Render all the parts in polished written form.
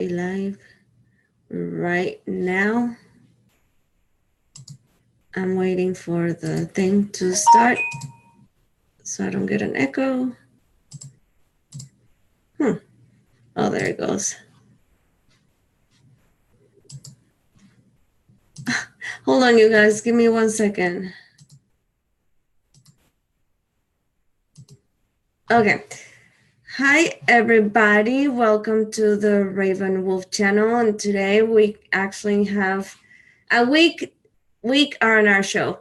Live right now. I'm waiting for the thing to start so I don't get an echo. Oh, there it goes. Hold on, you guys. Give me 1 second. Okay. Hi, everybody. Welcome to the Raven Wolf channel. And today we actually have a week R&R show.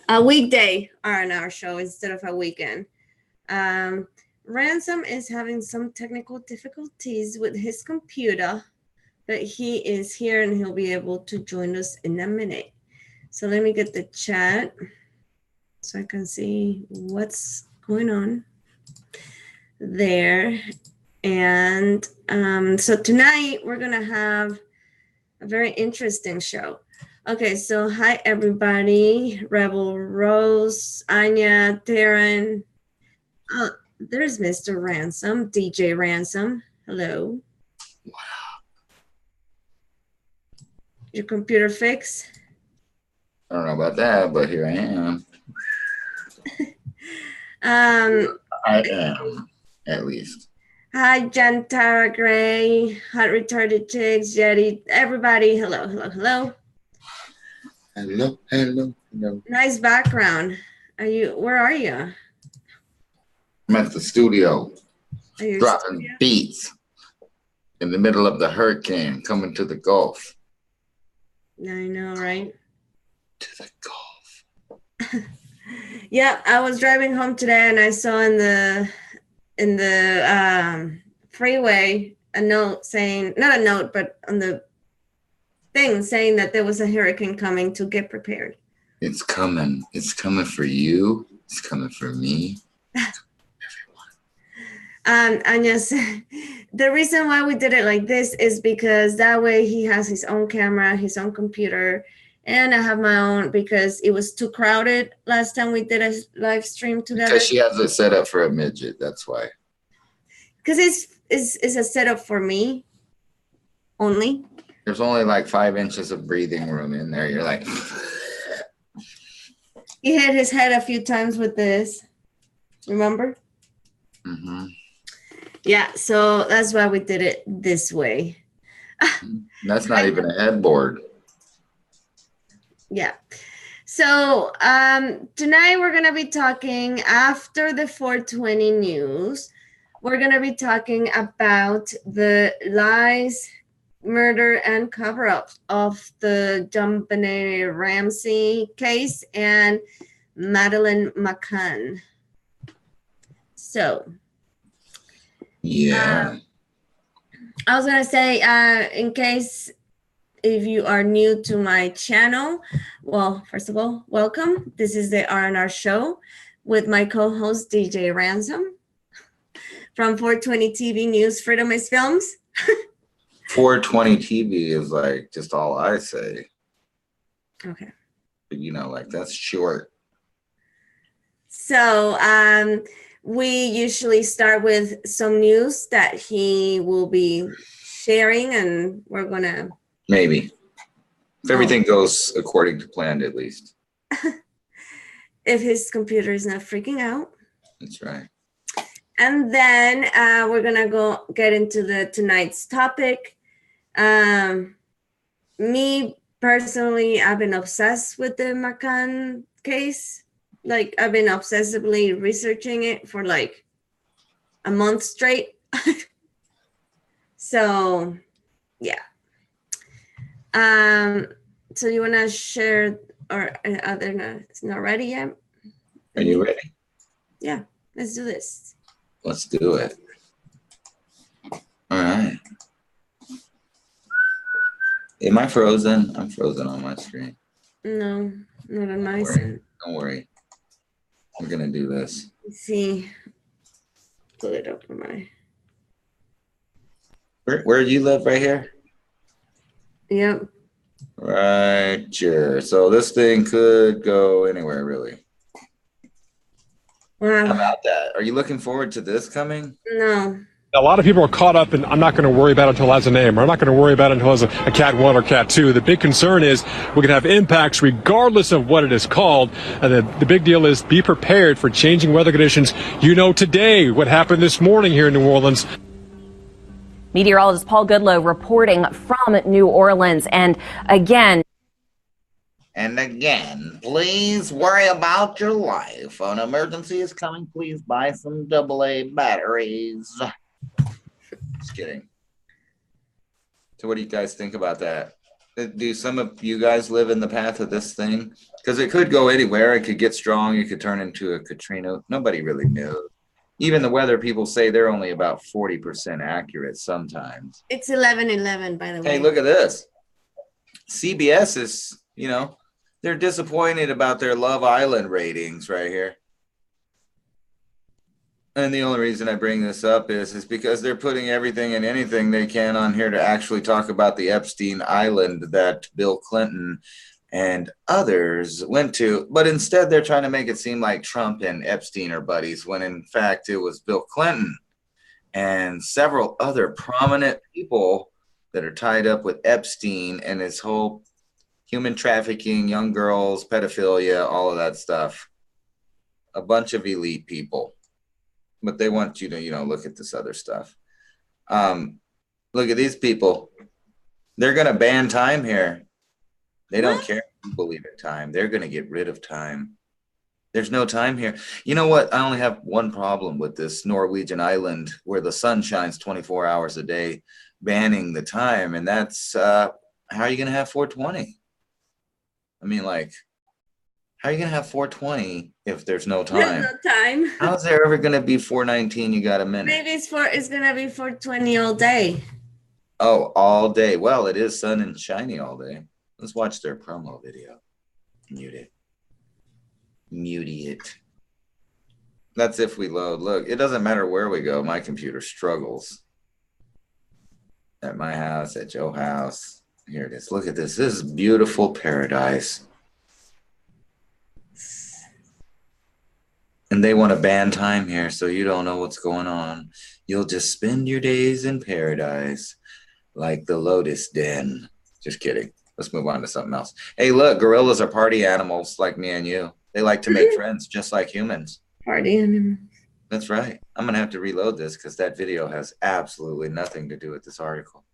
A weekday R&R show instead of a weekend. Ransom is having some technical difficulties with his computer, but he is here and he'll be able to join us in a minute. So let me get the chat so I can see what's going on there. And so tonight we're gonna have a very interesting show. Okay, so hi everybody, Rebel Rose, Anya, Darren. Oh, there's Mr. Ransom, DJ Ransom. Hello. Wow. Your computer fix? I don't know about that, but here I am. I am, at least. Hi, Jantara Gray, Hot Retarded Chicks, Jetty, everybody. Hello, hello, hello. Hello, hello, hello. Nice background. Where are you? I'm at the studio, dropping beats in the middle of the hurricane coming to the Gulf. I know, right? To the Gulf. Yeah, I was driving home today and I saw in the freeway a note saying, not a note, but on the thing saying that there was a hurricane coming, to get prepared. It's coming. It's coming for you. It's coming for me. Anya said, the reason why we did it like this is because that way he has his own camera, his own computer, and I have my own because it was too crowded last time we did a live stream together. Because she has it set up for a midget, that's why. Because it's a setup for me only. There's only like 5 inches of breathing room in there. You're like... He hit his head a few times with this. Remember? Mm-hmm. Yeah, so that's why we did it this way. That's not even a headboard. Yeah. So tonight we're going to be talking after the 420 news. We're going to be talking about the lies, murder, and cover-up of the JonBenet Ramsey case and Madeleine McCann. So... yeah. I was going to say, in case if you are new to my channel, well, first of all, welcome. This is the R&R show with my co-host, DJ Ransom from 420 TV News, Freedom is Films. 420 TV is like just all I say. Okay. But you know, like that's short. So, we usually start with some news that he will be sharing, and we're gonna maybe if everything goes according to plan, at least. If his computer is not freaking out. That's right. And then we're gonna get into tonight's topic. Me personally, I've been obsessed with the McCann case. Like, I've been obsessively researching it for like a month straight. So, yeah. So you want to share, or they're not ready yet? Are you ready? Yeah, let's do this. Let's do it. All right. Am I frozen? I'm frozen on my screen. No, not on my side. Don't worry. We're gonna do this. Let's see. Pull it up for my. Where do you live? Right here? Yep. Right here. So this thing could go anywhere, really. Wow. How about that? Are you looking forward to this coming? No. A lot of people are caught up in, I'm not going to worry about it until it has a name, or I'm not going to worry about it until it has a Cat 1 or Cat 2. The big concern is we can have impacts regardless of what it is called. And the big deal is be prepared for changing weather conditions. You know today what happened this morning here in New Orleans. Meteorologist Paul Goodlow reporting from New Orleans. And again, please worry about your life. An emergency is coming. Please buy some AA batteries. Just kidding. So what do you guys think about that? Do some of you guys live in the path of this thing? Because it could go anywhere. It could get strong. It could turn into a Katrina. Nobody really knows. Even the weather people say they're only about 40% accurate sometimes. It's 11:11, by the way. Hey, look at this. CBS is, they're disappointed about their Love Island ratings right here. And the only reason I bring this up is because they're putting everything and anything they can on here to actually talk about the Epstein Island that Bill Clinton and others went to. But instead, they're trying to make it seem like Trump and Epstein are buddies, when in fact it was Bill Clinton and several other prominent people that are tied up with Epstein and his whole human trafficking, young girls, pedophilia, all of that stuff. A bunch of elite people. But they want you to, look at this other stuff. Look at these people. They're going to ban time here. They don't care if you believe in time. They're going to get rid of time. There's no time here. You know what? I only have one problem with this Norwegian island where the sun shines 24 hours a day, banning the time. And that's, how are you going to have 420? I mean, how are you going to have 420 if there's no time? There's no time. How's there ever going to be 419? You got a minute. Maybe it's going to be 420 all day. Oh, all day. Well, it is sun and shiny all day. Let's watch their promo video. Mute it. Mute it. That's if we load. Look, it doesn't matter where we go. My computer struggles. At my house, at Joe's house. Here it is. Look at this. This is beautiful paradise. And they want to ban time here, so you don't know what's going on. You'll just spend your days in paradise like the Lotus Den. Just kidding. Let's move on to something else. Hey, look, gorillas are party animals like me and you. They like to make friends just like humans. Party animals. That's right. I'm going to have to reload this because that video has absolutely nothing to do with this article.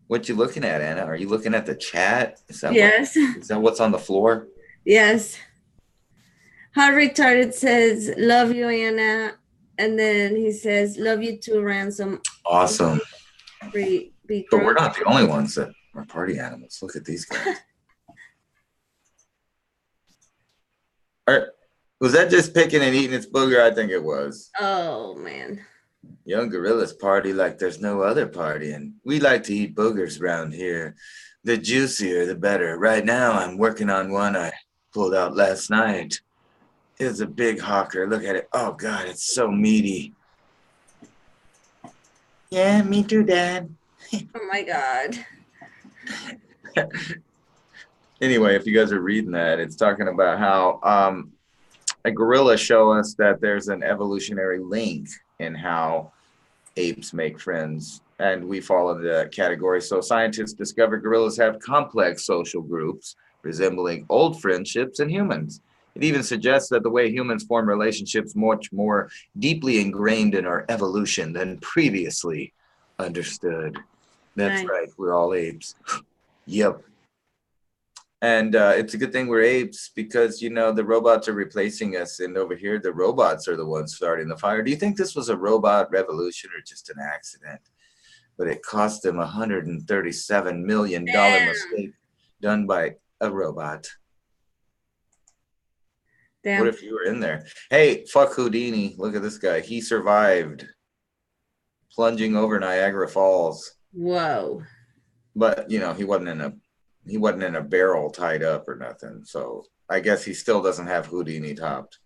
What you looking at, Anna? Are you looking at the chat? Yes. Is that what's on the floor? Yes. How retarded says, love you, Anna. And then he says, love you too, Ransom. Awesome. But we're not the only ones that are party animals. Look at these guys. Was that just picking and eating its booger? I think it was. Oh, man. Young gorillas party like there's no other party. And we like to eat boogers around here. The juicier, the better. Right now, I'm working on one I pulled out last night. It's a big hawker. Look at it. Oh, God, it's so meaty. Yeah, me too, Dad. Oh, my God. Anyway, if you guys are reading that, it's talking about how a gorilla show us that there's an evolutionary link in how apes make friends. And we fall into that category. So scientists discovered gorillas have complex social groups resembling old friendships in humans. It even suggests that the way humans form relationships much more deeply ingrained in our evolution than previously understood. That's right. We're all apes. Yep. And it's a good thing we're apes because, the robots are replacing us. And over here, the robots are the ones starting the fire. Do you think this was a robot revolution or just an accident? But it cost them $137 million mistake done by a robot. Damn. What if you were in there? Hey, fuck Houdini. Look at this guy. He survived plunging over Niagara Falls. Whoa. But, he wasn't in a barrel tied up or nothing. So I guess he still doesn't have Houdini topped.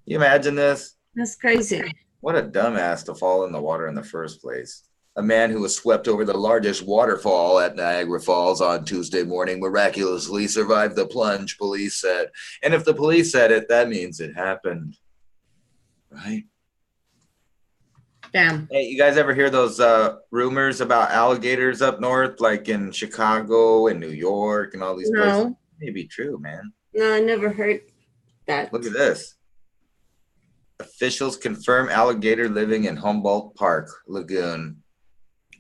You imagine this? That's crazy. What a dumbass to fall in the water in the first place. A man who was swept over the largest waterfall at Niagara Falls on Tuesday morning miraculously survived the plunge, police said. And if the police said it, that means it happened. Right? Damn. Hey, you guys ever hear those rumors about alligators up north, like in Chicago and New York and all these places? No. Maybe true, man. No, I never heard that. Look at this. Officials confirm alligator living in Humboldt Park Lagoon.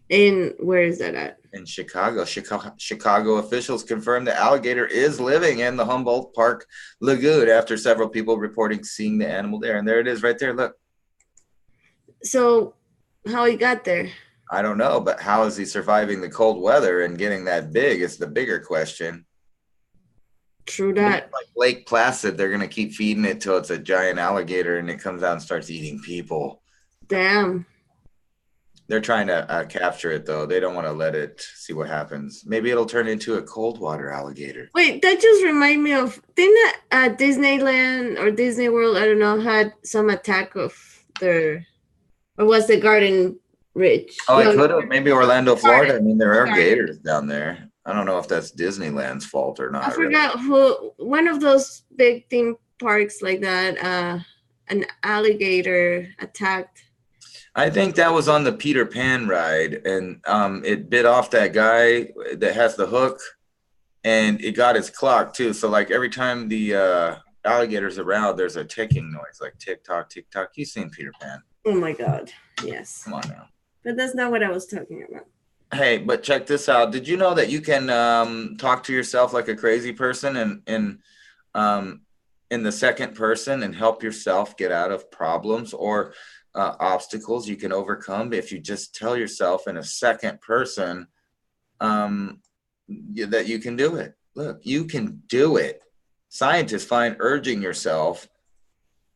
Where is that at? In Chicago. Chicago officials confirmed the alligator is living in the Humboldt Park Lagoon after several people reporting seeing the animal there. And there it is right there. Look. So how he got there? I don't know, but how is he surviving the cold weather and getting that big is the bigger question. True that. Like Lake Placid, they're going to keep feeding it till it's a giant alligator and it comes out and starts eating people. Damn. They're trying to capture it, though. They don't want to let it see what happens. Maybe it'll turn into a cold water alligator. Wait, that just remind me of, didn't Disneyland or Disney World, I don't know, had some attack of their, or was the Garden Ridge? Oh, it could have. Maybe Orlando, Florida. I mean, there are gators down there. I don't know if that's Disneyland's fault or not. I forgot who, one of those big theme parks like that, an alligator attacked. I think that was on the Peter Pan ride, and it bit off that guy that has the hook, and it got his clock too. So like every time the alligator's around, there's a ticking noise, like tick tock, tick tock. You've seen Peter Pan? Oh my God, yes. Come on now. But that's not what I was talking about. Hey, but check this out. Did you know that you can talk to yourself like a crazy person and in the second person and help yourself get out of problems or obstacles you can overcome if you just tell yourself in a second person that you can do it. Look, you can do it. Scientists find urging yourself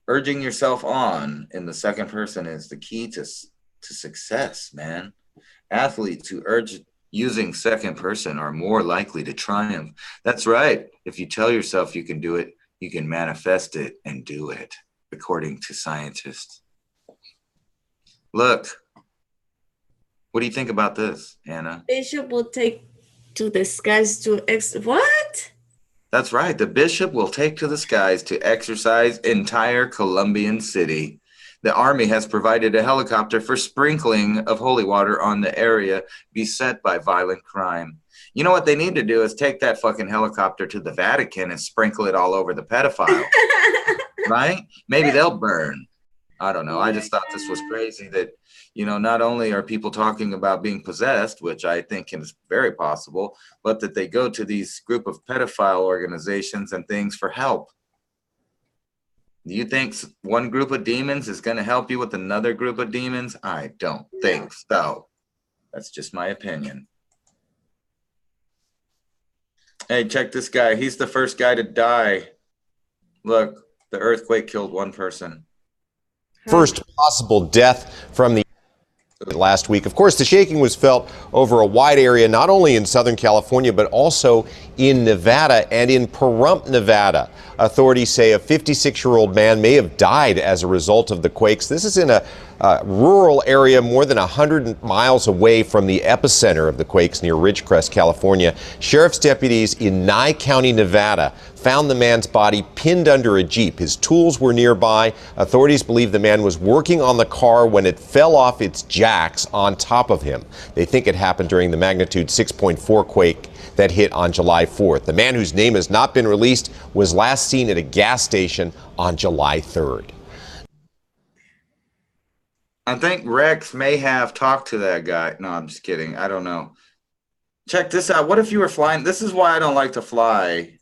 on in the second person is the key to success, man. Athletes who urge using second person are more likely to triumph. That's right. If you tell yourself you can do it, you can manifest it and do it, according to scientists. Look, what do you think about this, Anna? Bishop will take to the skies to what? That's right. The bishop will take to the skies to exercise entire Colombian city. The army has provided a helicopter for sprinkling of holy water on the area beset by violent crime. You know what they need to do is take that fucking helicopter to the Vatican and sprinkle it all over the pedophile, right? Maybe they'll burn. I don't know. I just thought this was crazy that, you know, not only are people talking about being possessed, which I think is very possible, but that they go to these group of pedophile organizations and things for help. Do you think one group of demons is going to help you with another group of demons? I don't think so. That's just my opinion. Hey, check this guy. He's the first guy to die. Look, the earthquake killed one person. First possible death from the last week. Of course, the shaking was felt over a wide area, not only in Southern California, but also in Nevada and in Pahrump, Nevada. Authorities say a 56-year-old man may have died as a result of the quakes. This is in a rural area more than 100 miles away from the epicenter of the quakes near Ridgecrest, California. Sheriff's deputies in Nye County, Nevada, found the man's body pinned under a Jeep. His tools were nearby. Authorities believe the man was working on the car when it fell off its jacks on top of him. They think it happened during the magnitude 6.4 quake that hit on July 4th. The man, whose name has not been released, was last seen at a gas station on July 3rd. I think Rex may have talked to that guy. No, I'm just kidding. I don't know. Check this out. What if you were flying? This is why I don't like to fly.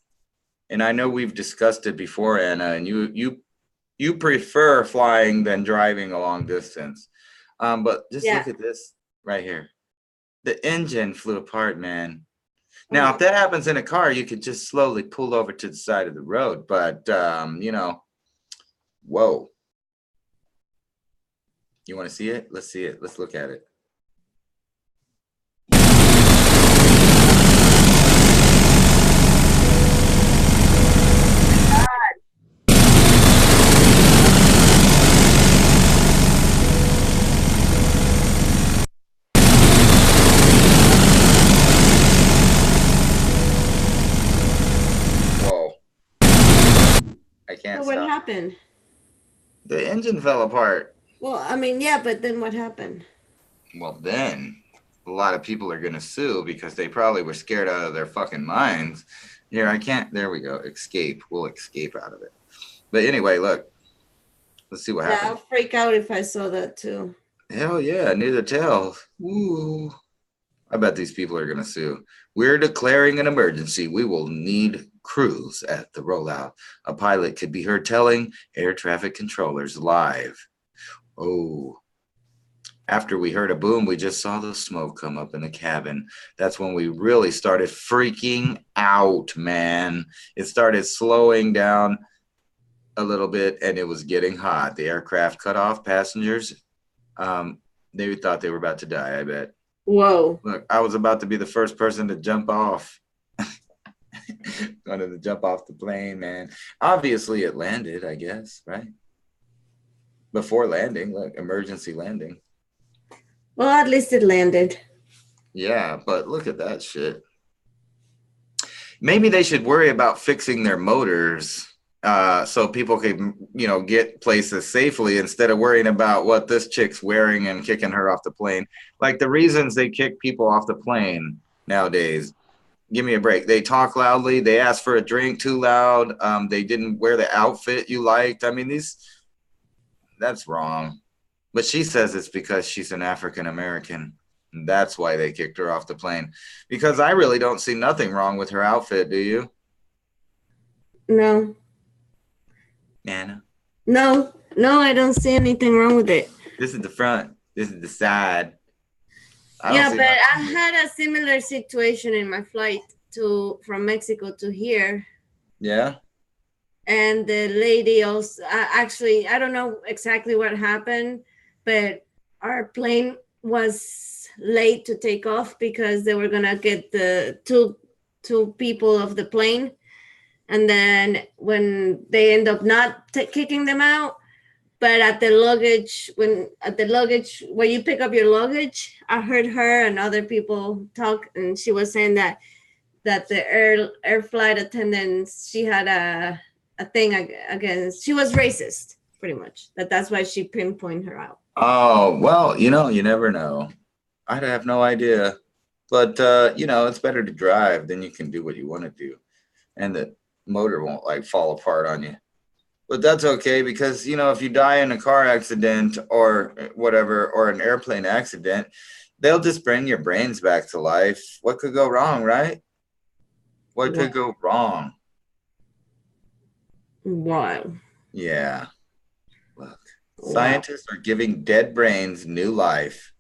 And I know we've discussed it before, Anna, and you prefer flying than driving a long distance. But just look at this right here. The engine flew apart, man. Now, if that happens in a car, you could just slowly pull over to the side of the road. But, you know, whoa. You want to see it? Let's see it. Let's look at it. Whoa. I can't What stop. happened? The engine fell apart. Well, I mean, yeah, but then what happened? Well, then a lot of people are going to sue because they probably were scared out of their fucking minds. Here, I can't. There we go. Escape. We'll escape out of it. But anyway, look. Let's see what Yeah, happens. I'll freak out if I saw that too. Hell yeah, neither tell. Ooh. I bet these people are going to sue. We're declaring an emergency. We will need crews at the rollout. A pilot could be heard telling air traffic controllers live. Oh. After we heard a boom, we just saw the smoke come up in the cabin. That's when we really started freaking out, man. It started slowing down a little bit, and it was getting hot. The aircraft cut off passengers. They thought they were about to die, I bet. Whoa. Look, I was about to be the first person to jump off. Wanted to jump off the plane, man. Obviously, it landed, I guess, right? Before landing, look, emergency landing. Well, at least it landed. Yeah, but look at that shit. Maybe they should worry about fixing their motors so people can, get places safely instead of worrying about what this chick's wearing and kicking her off the plane. Like the reasons they kick people off the plane nowadays. Give me a break. They talk loudly. They ask for a drink too loud. They didn't wear the outfit you liked. I mean, that's wrong. But she says it's because she's an African American. That's why they kicked her off the plane. Because I really don't see nothing wrong with her outfit, do you? No. Anna? No, I don't see anything wrong with it. This is the front. This is the side. Yeah, but I had a similar situation in my flight from Mexico to here. Yeah? And the lady also, actually, I don't know exactly what happened, but our plane was late to take off because they were going to get the two people of the plane. And then when they end up not kicking them out, but at the luggage, where you pick up your luggage, I heard her and other people talk, and she was saying that the air flight attendants, she had a thing against, she was racist, pretty much. That's why she pinpointed her out. Oh, well, you never know. I'd have no idea. But, it's better to drive than you can do what you want to do. And the motor won't fall apart on you. But that's okay because, if you die in a car accident or whatever, or an airplane accident, they'll just bring your brains back to life. What could go wrong, right? What could go wrong? Wow. Yeah. Look, scientists are giving dead brains new life.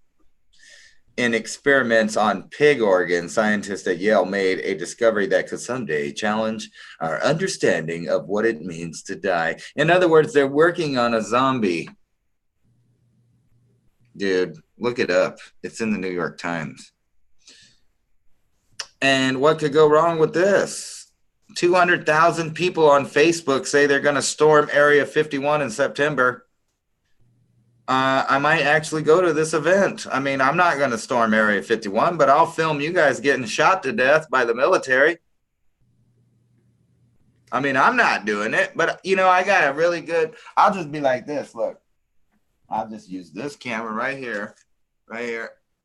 In experiments on pig organs, scientists at Yale made a discovery that could someday challenge our understanding of what it means to die. In other words, they're working on a zombie. Dude, look it up. It's in the New York Times. And what could go wrong with this? 200,000 people on Facebook say they're going to storm Area 51 in September. I might actually go to this event. I mean, I'm not going to storm Area 51, but I'll film you guys getting shot to death by the military. I mean, I'm not doing it, but, I got a really good, I'll just be like this. Look, I'll just use this camera right here.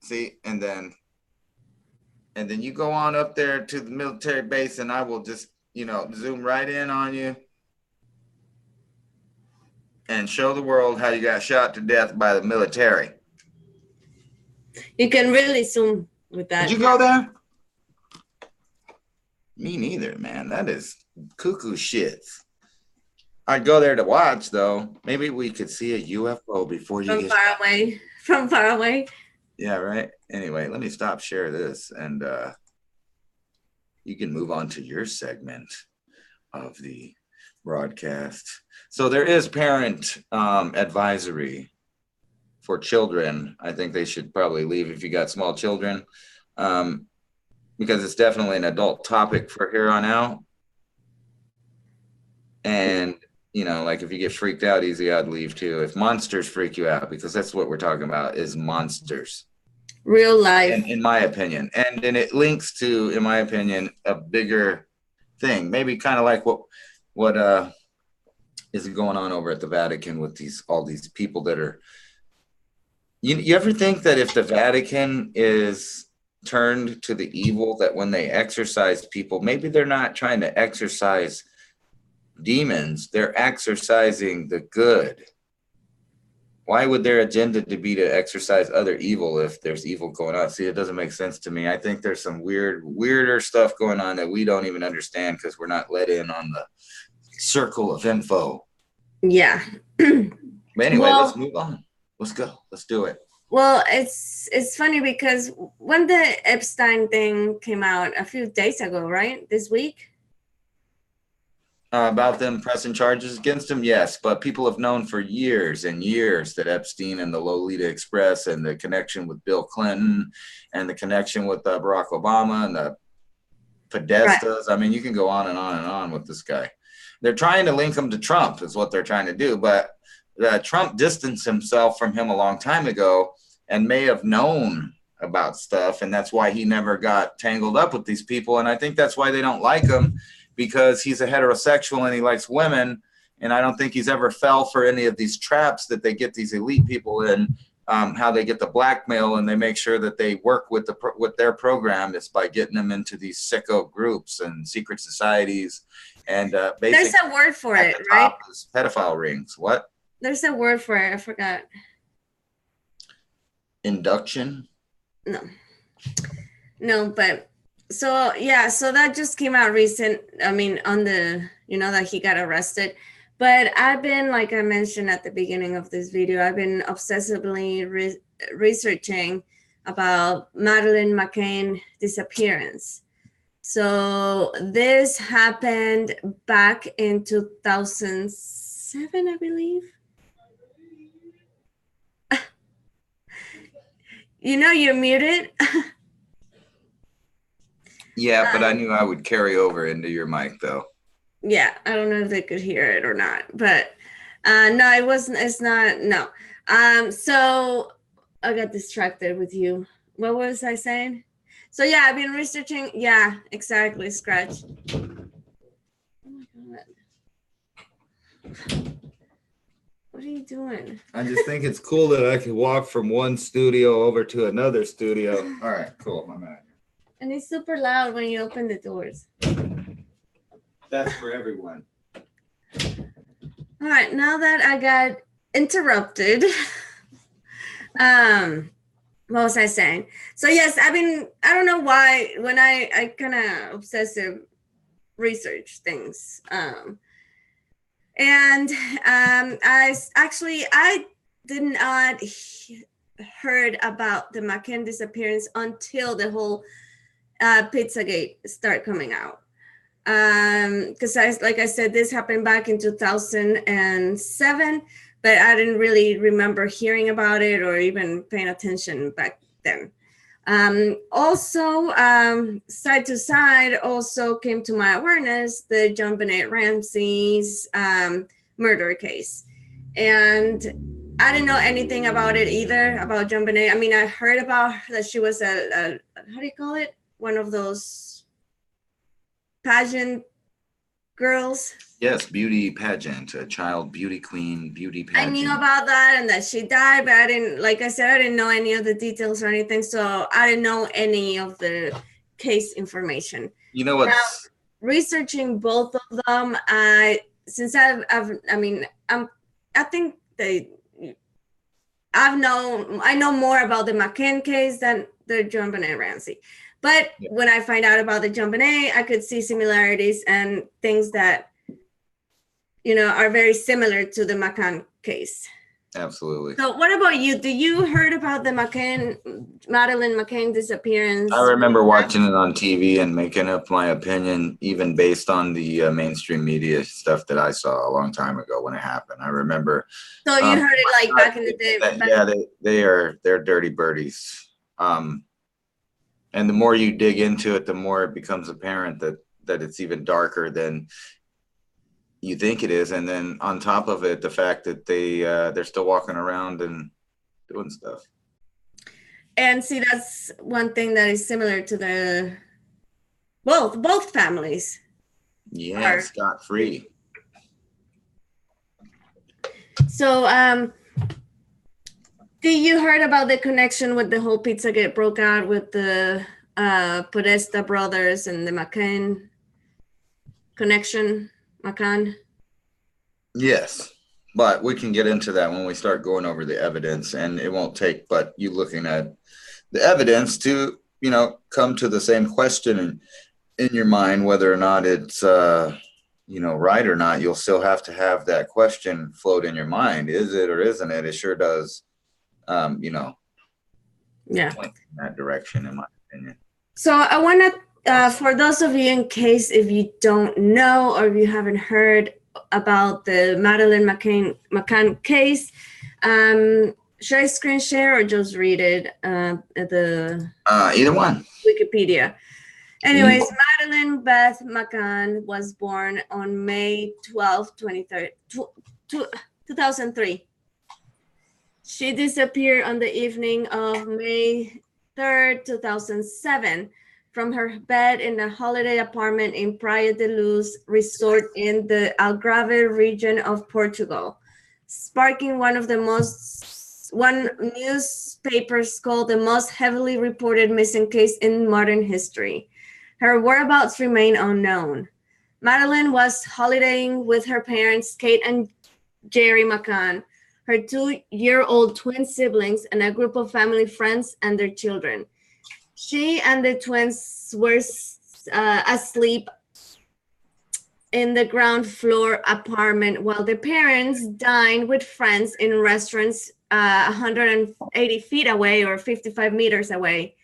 See, and then you go on up there to the military base and I will just, zoom right in on you. And show the world how you got shot to death by the military. You can really zoom with that. Did you go there? Me neither, man. That is cuckoo shit. I'd go there to watch, though. Maybe we could see a UFO before you get far away. From far away. Yeah, right. Anyway, let me stop share this, and you can move on to your segment of the broadcast. So there is parent advisory for children. I think they should probably leave if you got small children, because it's definitely an adult topic for here on out. And, if you get freaked out easy, I'd leave too. If monsters freak you out, because that's what we're talking about, is monsters. Real life. In my opinion. And it links to, in my opinion, a bigger thing. Maybe kind of like what is going on over at the Vatican with all these people that are. You ever think that if the Vatican is turned to the evil, that when they exorcise people, maybe they're not trying to exorcise demons, they're exorcising the good. Why would their agenda to be to exorcise other evil if there's evil going on? See, it doesn't make sense to me. I think there's some weirder stuff going on that we don't even understand because we're not let in on the circle of info. Yeah. But anyway, let's move on. Let's go. Let's do it. Well, it's funny because when the Epstein thing came out a few days ago, right? This week? About them pressing charges against him, yes. But people have known for years and years that Epstein and the Lolita Express and the connection with Bill Clinton and the connection with Barack Obama and the Podestas. Right. I mean, you can go on and on and on with this guy. They're trying to link him to Trump is what they're trying to do. But Trump distanced himself from him a long time ago and may have known about stuff. And that's why he never got tangled up with these people. And I think that's why they don't like him, because he's a heterosexual and he likes women. And I don't think he's ever fell for any of these traps that they get these elite people in, how they get the blackmail and they make sure that they work with their program is by getting them into these sicko groups and secret societies. And basically, there's a word for it, right? Pedophile rings. What? There's a word for it. I forgot. Induction? No, but so yeah, so that just came out recent. I mean, on the, that he got arrested. But I've been, like I mentioned at the beginning of this video, I've been obsessively researching about Madeleine McCann disappearance. So this happened back in 2007, I believe. You're muted. Yeah, but I knew I would carry over into your mic, though. Yeah, I don't know if they could hear it or not, but no, it wasn't. It's not. No. So I got distracted with you. What was I saying? So yeah, I've been researching. Yeah, exactly. Scratch. Oh my God. What are you doing? I just think it's cool that I can walk from one studio over to another studio. All right, cool. I'm out. And it's super loud when you open the doors. That's for everyone. All right, now that I got interrupted, what was I saying? So yes, I don't know why, when I kind of obsessive research things. And I did not heard about the McCann disappearance until the whole Pizzagate started coming out. Because like I said, this happened back in 2007, but I didn't really remember hearing about it or even paying attention back then. Also, Side to Side also came to my awareness, the JonBenet Ramsey's murder case. And I didn't know anything about it either, about JonBenet. I mean, I heard about that she was a how do you call it? One of those pageant girls. Yes, beauty pageant, a child beauty queen, beauty pageant. I knew about that and that she died, but I didn't, like I said, I didn't know any of the details or anything. So I didn't know any of the case information. You know what? Now, researching both of them, I know more about the McCann case than the JonBenet Ramsey. But when I find out about the JonBenet, I could see similarities and things that, are very similar to the McCann case. Absolutely. So what about you? Do you heard about the Madeleine McCann disappearance? I remember watching it on TV and making up my opinion, even based on the mainstream media stuff that I saw a long time ago when it happened. I remember. So you heard it like back in the day. They're dirty birdies. And the more you dig into it, the more it becomes apparent that it's even darker than you think it is. And then on top of it, the fact that they're still walking around and doing stuff. And see, that's one thing that is similar to the both families. Yeah, scot-free. So, did you heard about the connection with the whole Pizzagate broke out with the Podesta brothers and the McCann connection? McCann? Yes, but we can get into that when we start going over the evidence, and it won't take but you looking at the evidence to, you know, come to the same question in your mind, whether or not it's, you know, right or not. You'll still have to have that question float in your mind. Is it or isn't it? It sure does, you know, Yeah. point in that direction, in my opinion. So I want to, for those of you, in case if you don't know or if you haven't heard about the Madeleine McCann case, should I screen share or just read it at the Either one. Wikipedia? Anyways, Madeleine Beth McCann was born on May 12, 2003. She disappeared on the evening of May 3rd, 2007 from her bed in a holiday apartment in Praia de Luz resort in the Algarve region of Portugal, sparking one newspapers called the most heavily reported missing case in modern history. Her whereabouts remain unknown. Madeleine was holidaying with her parents, Kate and Jerry McCann, her 2-year-old twin siblings, and a group of family friends and their children. She and the twins were asleep in the ground floor apartment while the parents dined with friends in restaurants 180 feet away or 55 meters away.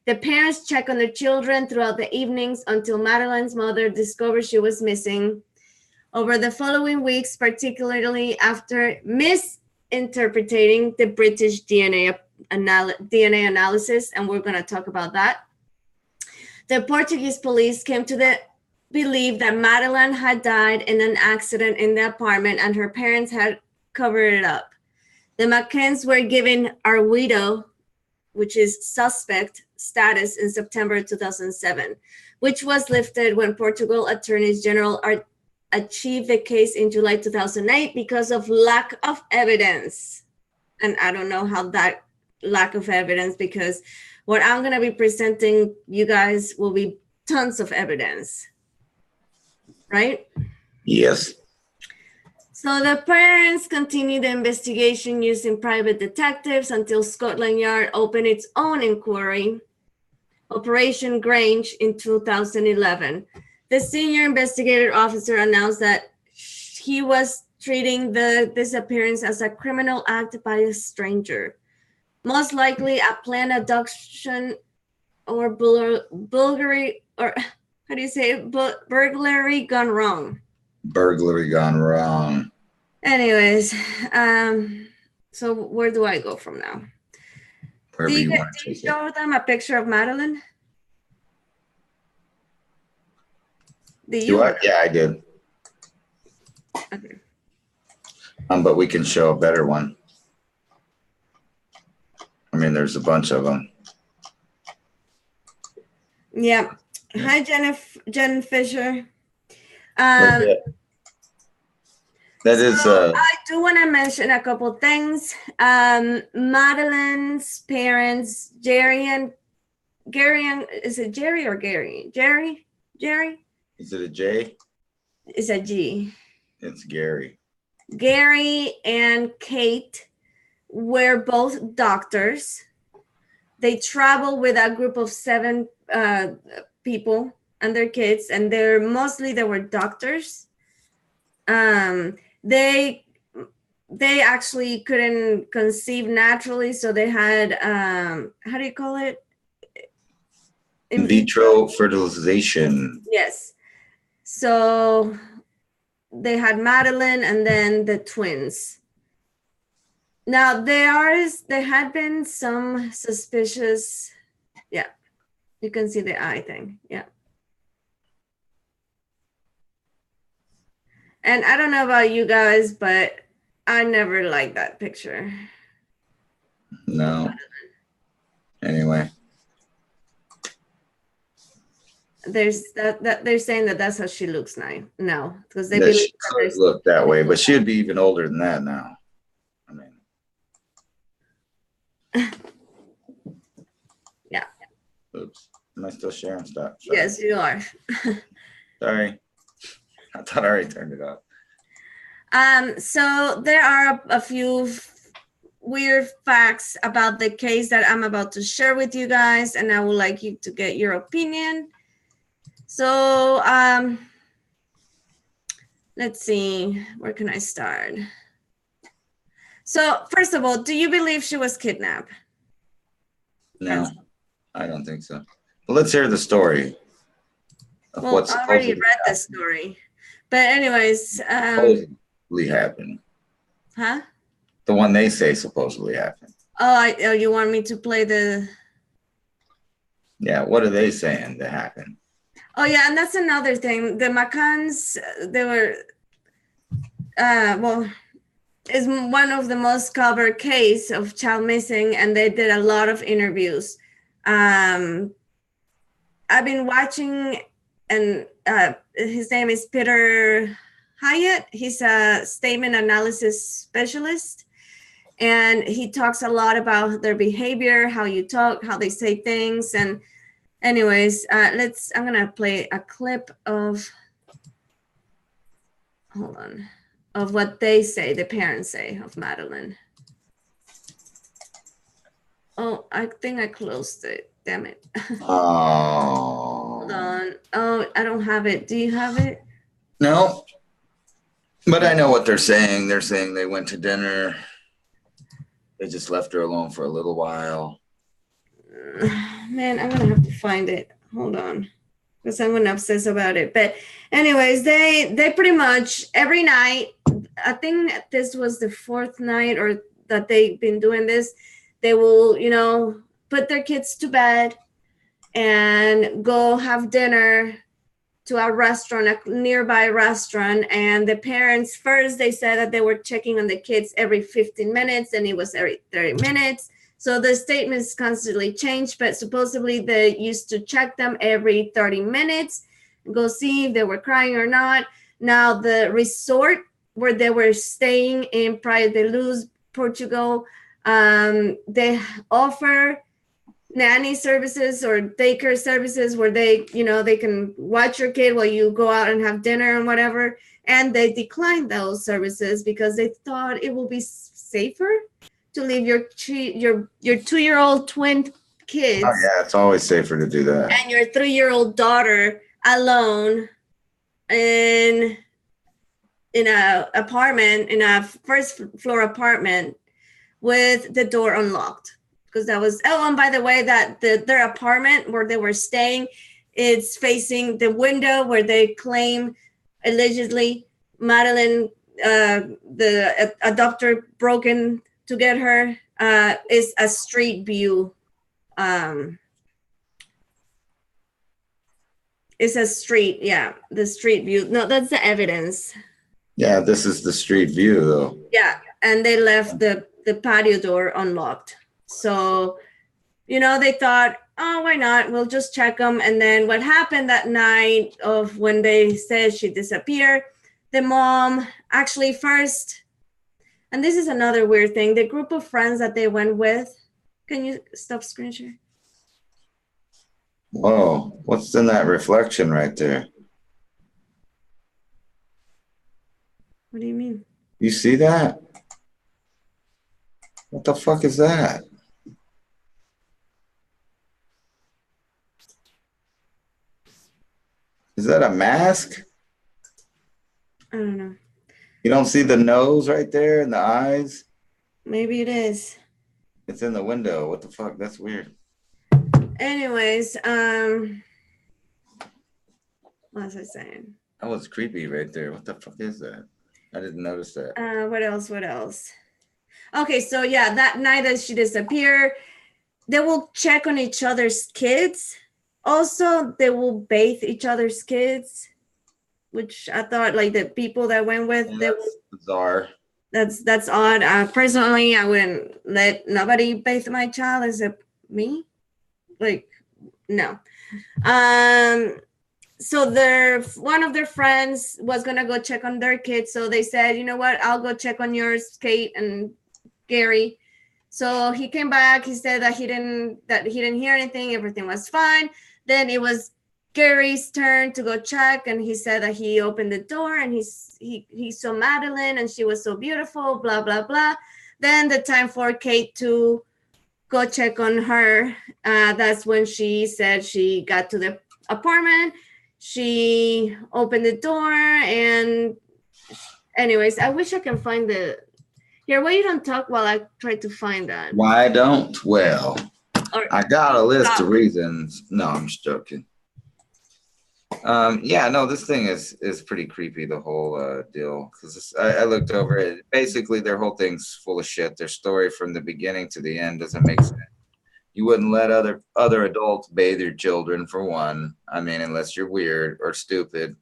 The parents checked on their children throughout the evenings until Madeleine's mother discovered she was missing. Over the following weeks, particularly after misinterpreting the British DNA analysis, and we're going to talk about that, the Portuguese police came to believe that Madeleine had died in an accident in the apartment and her parents had covered it up. The McCanns were given arguido, which is suspect status, in September 2007, which was lifted when Portugal attorneys general achieved the case in July 2008 because of lack of evidence. And I don't know how that lack of evidence, because what I'm going to be presenting you guys will be tons of evidence, right? Yes. So the parents continued the investigation using private detectives until Scotland Yard opened its own inquiry, Operation Grange, in 2011. The senior investigator officer announced that he was treating the disappearance as a criminal act by a stranger, most likely a planned abduction or burglary, or how do you say it? Burglary gone wrong. Burglary gone wrong. Anyways, so where do I go from now? Wherever you want Did you show them a picture of Madeleine? Do I? Yeah, I did. Okay. But we can show a better one. I mean, there's a bunch of them. Yeah. Hi, Jen Fisher. That is. I do want to mention a couple things. Madeleine's parents, Jerry and Gary, is it Jerry or Gary? Jerry? Is it a J? It's a G. It's Gary. Gary and Kate were both doctors. They traveled with a group of 7 people and their kids, and they were doctors. They actually couldn't conceive naturally, so they had how do you call it? In vitro fertilization. Yes. So they had Madeleine and then the twins. Now there had been some suspicious, yeah. You can see the eye thing, yeah. And I don't know about you guys, but I never liked that picture. No. Anyway. There's that they're saying that that's how she looks now. No, because they That believe she could look that way, but she'd be even older than that now. Yeah. Oops. Am I still sharing stuff? Sorry. Yes, you are. Sorry. I thought I already turned it off. So there are a few weird facts about the case that I'm about to share with you guys, and I would like you to get your opinion. So let's see, where can I start? So first of all, do you believe she was kidnapped? No, I don't think so. But let's hear the story. Well, I already read the story. But anyways, supposedly happened. Huh? The one they say supposedly happened. Oh, you want me to play the... Yeah, what are they saying that happened? Oh, yeah, and that's another thing. The McCanns, they were... well, is one of the most covered case of child missing, and they did a lot of interviews. I've been watching, and his name is Peter Hyatt. He's a statement analysis specialist, and he talks a lot about their behavior, how you talk, how they say things. And anyways, I'm gonna play a clip of, hold on, of what they say, the parents say of Madeleine. Oh, I think I closed it. Damn it. Oh. Hold on. Oh, I don't have it. Do you have it? No. But I know what they're saying. They're saying they went to dinner. They just left her alone for a little while. Man, I'm gonna have to find it. Hold on, because I'm gonna obsess about it. But anyways, they pretty much every night, I think this was the fourth night or that they've been doing this, they will, put their kids to bed and go have dinner to a restaurant, a nearby restaurant. And the parents, first they said that they were checking on the kids every 15 minutes and it was every 30 minutes. So the statements constantly changed, but supposedly they used to check them every 30 minutes, go see if they were crying or not. Now the resort where they were staying in Praia de Luz, Portugal, they offer nanny services or daycare services where they can watch your kid while you go out and have dinner and whatever. And they declined those services because they thought it will be safer to leave your 2-year-old twin kids. Oh yeah, it's always safer to do that. And your 3-year-old daughter alone in a apartment, in a first floor apartment with the door unlocked. Because that was, and by the way, that their apartment where they were staying, it's facing the window where they claim allegedly Madeleine, the adopter broke in to get her, is a street view. It's a street, yeah, the street view. No, that's the evidence. Yeah, this is the street view though. Yeah, and they left the patio door unlocked. So, they thought, oh, why not? We'll just check them. And then what happened that night of when they said she disappeared, the mom actually first, and this is another weird thing, the group of friends that they went with, can you stop screen share? Whoa, what's in that reflection right there? What do you mean? You see that? What the fuck is that? Is that a mask? I don't know. You don't see the nose right there and the eyes? Maybe it is. It's in the window. What the fuck? That's weird. Anyways, what was I saying? That was creepy right there. What the fuck is that? I didn't notice that. What else? Okay, so yeah, that night that she disappeared, they will check on each other's kids. Also, they will bathe each other's kids, which I thought, like, the people that went with, Yeah, they that's bizarre. That's odd. Personally, I wouldn't let nobody bathe my child except me. Like, no. So one of their friends was gonna go check on their kids. So they said, you know what, I'll go check on yours, Kate and Gary. So he came back. He said that he didn't hear anything. Everything was fine. Then it was Gary's turn to go check, and he said that he opened the door and he saw Madeleine and she was so beautiful. Blah blah blah. Then the time for Kate to go check on her. That's when she said she got to the apartment. She opened the door, and anyways, I wish I can find the. Here, why you don't talk while I try to find that? Why don't? Well, I got a list of reasons. No, I'm just joking. Yeah, no, this thing is pretty creepy, the whole deal. Because I looked over it. Basically, their whole thing's full of shit. Their story from the beginning to the end doesn't make sense. You wouldn't let other adults bathe your children, for one. I mean, unless you're weird or stupid.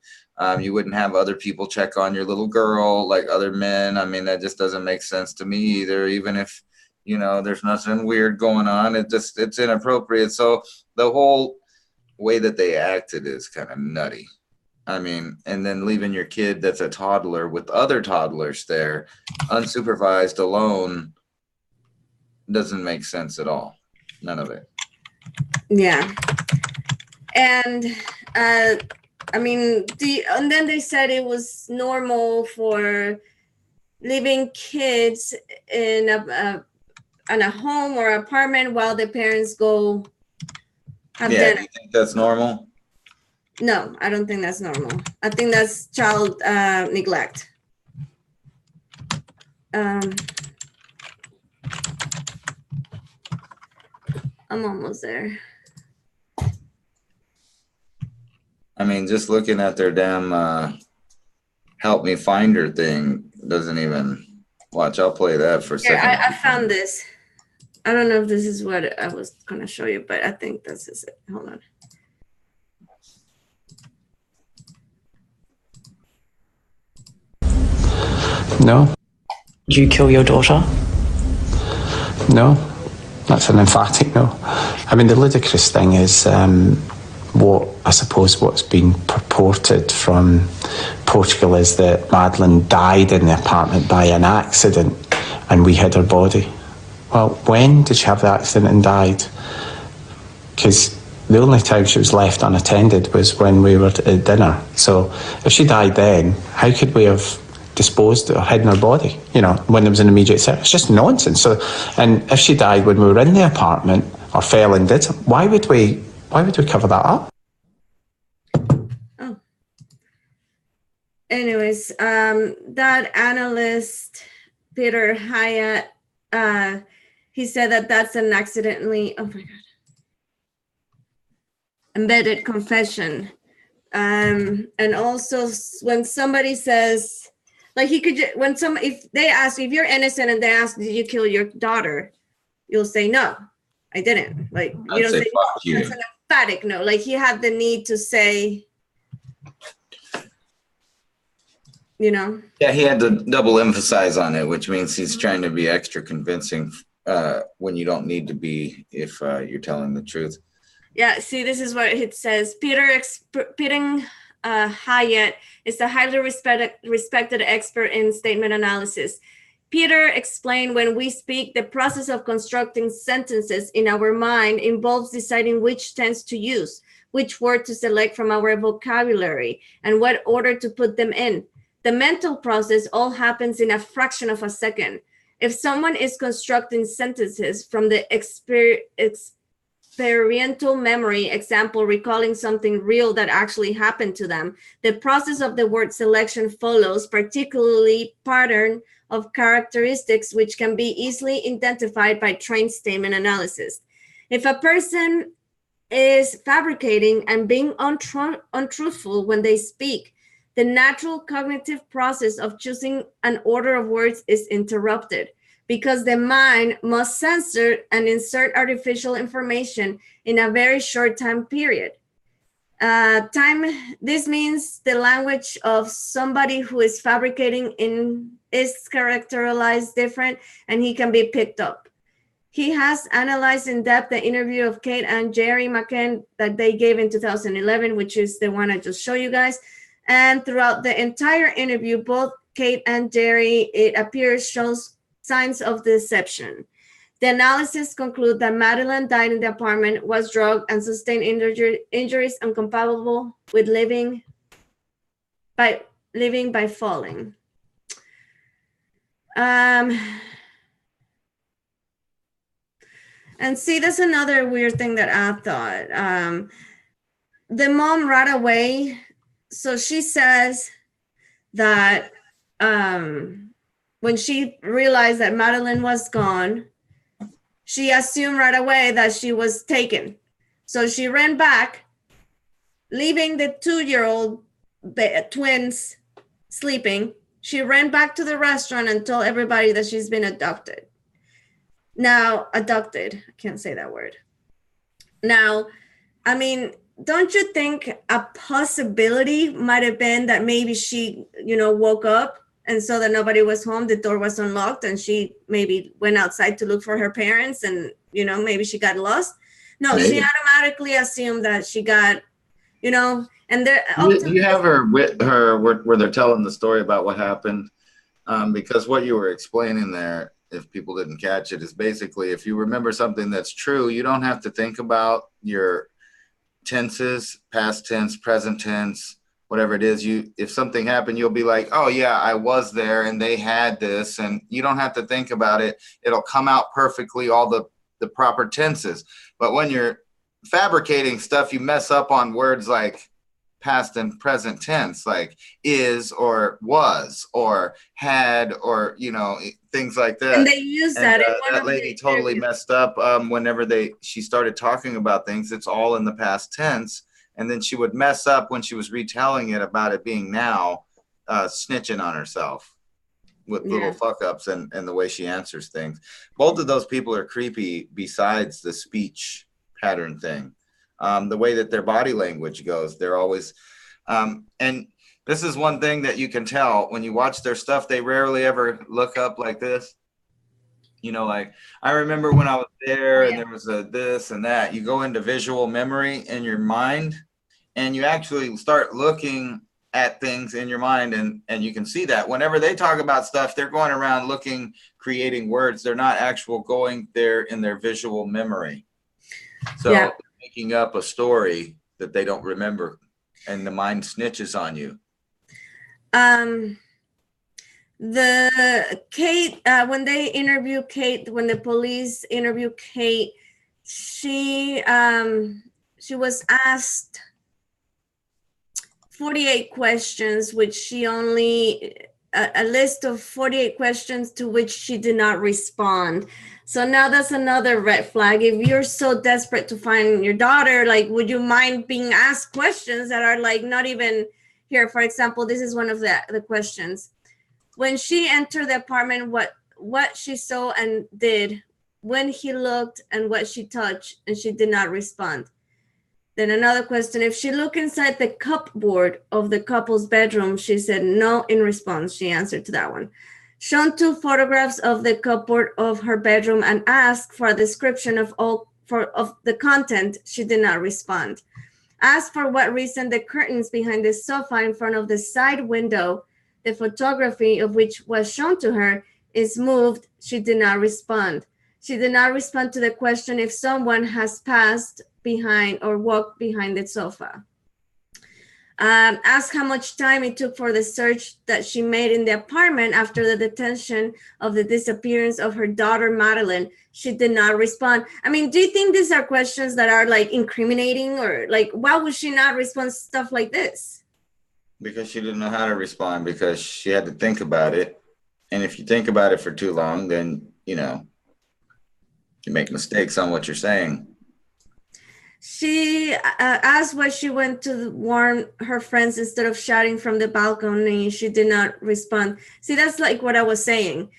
You wouldn't have other people check on your little girl like other men. I mean, that just doesn't make sense to me either. Even if, there's nothing weird going on, it's inappropriate. So the whole way that they acted is kind of nutty. I mean, and then leaving your kid that's a toddler with other toddlers there, unsupervised, alone, doesn't make sense at all. None of it. Yeah. And I mean, and then they said it was normal for leaving kids in a home or apartment while the parents go have dinner. Do you think that's normal? No, I don't think that's normal. I think that's child neglect. I'm almost there. I mean, just looking at their damn help me find her thing doesn't even watch. I'll play that for a second. I found this. I don't know if this is what I was going to show you, but I think this is it. Hold on. No. Did you kill your daughter? No. That's an emphatic no. I mean, the ludicrous thing is what's been purported from Portugal is that Madeleine died in the apartment by an accident and we hid her body. Well, when did she have the accident and died? Because the only time she was left unattended was when we were at dinner. So if she died then, how could we have disposed or hidden her body, when there was an immediate threat? It's just nonsense. So, and if she died when we were in the apartment or fell and did something, why would we cover that up? Oh. Anyways, that analyst, Peter Hyatt, he said that that's an accidentally, oh my God, embedded confession. And also when somebody says, like if they ask if you're innocent and they ask, did you kill your daughter? You'll say, no, I didn't. Like, you don't say, fuck you. That's an emphatic no. Like, he had the need to say, Yeah, he had to double emphasize on it, which means he's trying to be extra convincing when you don't need to be if you're telling the truth. Yeah, see, this is what it says. Peter Hyatt is a highly respected expert in statement analysis. Peter explained, when we speak, the process of constructing sentences in our mind involves deciding which tense to use, which word to select from our vocabulary, and what order to put them in. The mental process all happens in a fraction of a second. If someone is constructing sentences from the experiential memory, example, recalling something real that actually happened to them, the process of the word selection follows, particularly pattern of characteristics which can be easily identified by trained statement analysis. If a person is fabricating and being untruthful when they speak, the natural cognitive process of choosing an order of words is interrupted, because the mind must censor and insert artificial information in a very short time period. This means the language of somebody who is fabricating is characterized different, and he can be picked up. He has analyzed in depth the interview of Kate and Jerry McCann that they gave in 2011, which is the one I just showed you guys. And throughout the entire interview, both Kate and Jerry, it appears, shows signs of deception. The analysis conclude that Madeleine died in the apartment, was drugged, and sustained injuries incompatible with living by falling. And see, that's another weird thing that I thought. The mom right away, so she says that when she realized that Madeleine was gone, she assumed right away that she was taken. So she ran back, leaving the 2-year-old twins sleeping. She ran back to the restaurant and told everybody that she's been abducted. I can't say that word. Now, I mean, don't you think a possibility might have been that maybe she, woke up and saw that nobody was home, the door was unlocked, and she maybe went outside to look for her parents, and, maybe she got lost? No, maybe. She automatically assumed that she got, and there. You have her with her where they're telling the story about what happened, because what you were explaining there, if people didn't catch it, is basically if you remember something that's true, you don't have to think about your tenses, past tense, present tense, whatever it is. If something happened, you'll be like, oh yeah, I was there and they had this, and you don't have to think about it. It'll come out perfectly, all the proper tenses. But when you're fabricating stuff, you mess up on words like past and present tense, like is or was or had, or things like that. And they use that. That lady totally messed up whenever she started talking about things. It's all in the past tense, and then she would mess up when she was retelling it about it being now, snitching on herself with little fuck ups and the way she answers things. Both of those people are creepy. Besides the speech pattern thing. The way that their body language goes, they're always, and this is one thing that you can tell when you watch their stuff. They rarely ever look up like this. Like I remember when I was there and there was a this and that. You go into visual memory in your mind, and you actually start looking at things in your mind, and you can see that whenever they talk about stuff, they're going around looking, creating words. They're not actual going there in their visual memory. So making up a story that they don't remember, and the mind snitches on you. The Kate, when they interview Kate, when the police interview Kate, she was asked 48 questions, which she only a list of 48 questions to which she did not respond. So now that's another red flag. If you're so desperate to find your daughter, like, would you mind being asked questions that are like not even here? For example, this is one of the questions. When she entered the apartment, what she saw and did, when he looked, and what she touched, and she did not respond. Then another question, if she looked inside the cupboard of the couple's bedroom, she said no in response. She answered to that one. Shown 2 photographs of the cupboard of her bedroom and asked for a description of the content, she did not respond. Asked for what reason the curtains behind the sofa in front of the side window, the photography of which was shown to her, is moved, she did not respond. She did not respond to the question if someone has passed behind or walked behind the sofa. Asked how much time it took for the search that she made in the apartment after the detention of the disappearance of her daughter, Madeleine. She did not respond. I mean, do you think these are questions that are like incriminating, or like, why would she not respond to stuff like this? Because she didn't know how to respond, because she had to think about it. And if you think about it for too long, then, you make mistakes on what you're saying. She asked why she went to warn her friends instead of shouting from the balcony. She did not respond. See, that's like what I was saying.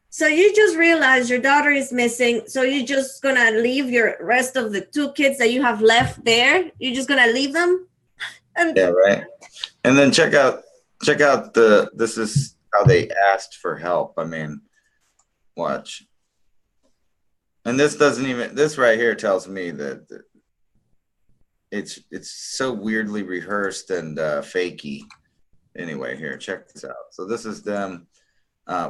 So you just realized your daughter is missing. So you're just going to leave your rest of the 2 kids that you have left there? You're just going to leave them? Yeah, right. And then check out this is how they asked for help. I mean, watch. And this right here tells me that it's so weirdly rehearsed and fakey. Anyway, here, check this out. So this is them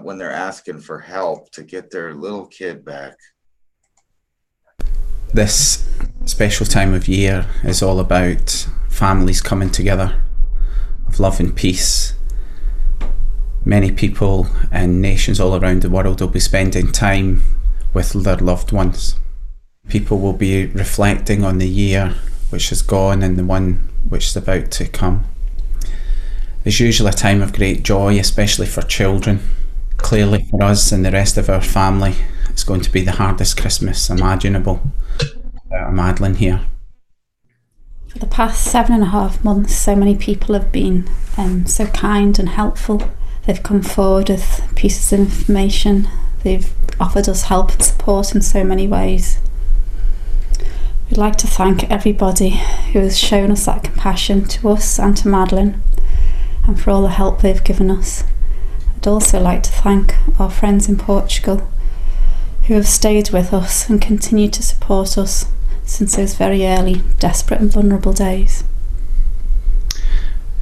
when they're asking for help to get their little kid back. This special time of year is all about families coming together of love and peace. Many people and nations all around the world will be spending time with their loved ones. People will be reflecting on the year which has gone and the one which is about to come. There's usually a time of great joy, especially for children. Clearly for us and the rest of our family, it's going to be the hardest Christmas imaginable. Madeleine here. For the past 7.5 months, so many people have been so kind and helpful. They've come forward with pieces of information. They've offered us help and support in so many ways. We'd like to thank everybody who has shown us that compassion, to us and to Madeleine, and for all the help they've given us. I'd also like to thank our friends in Portugal who have stayed with us and continue to support us since those very early, desperate and vulnerable days.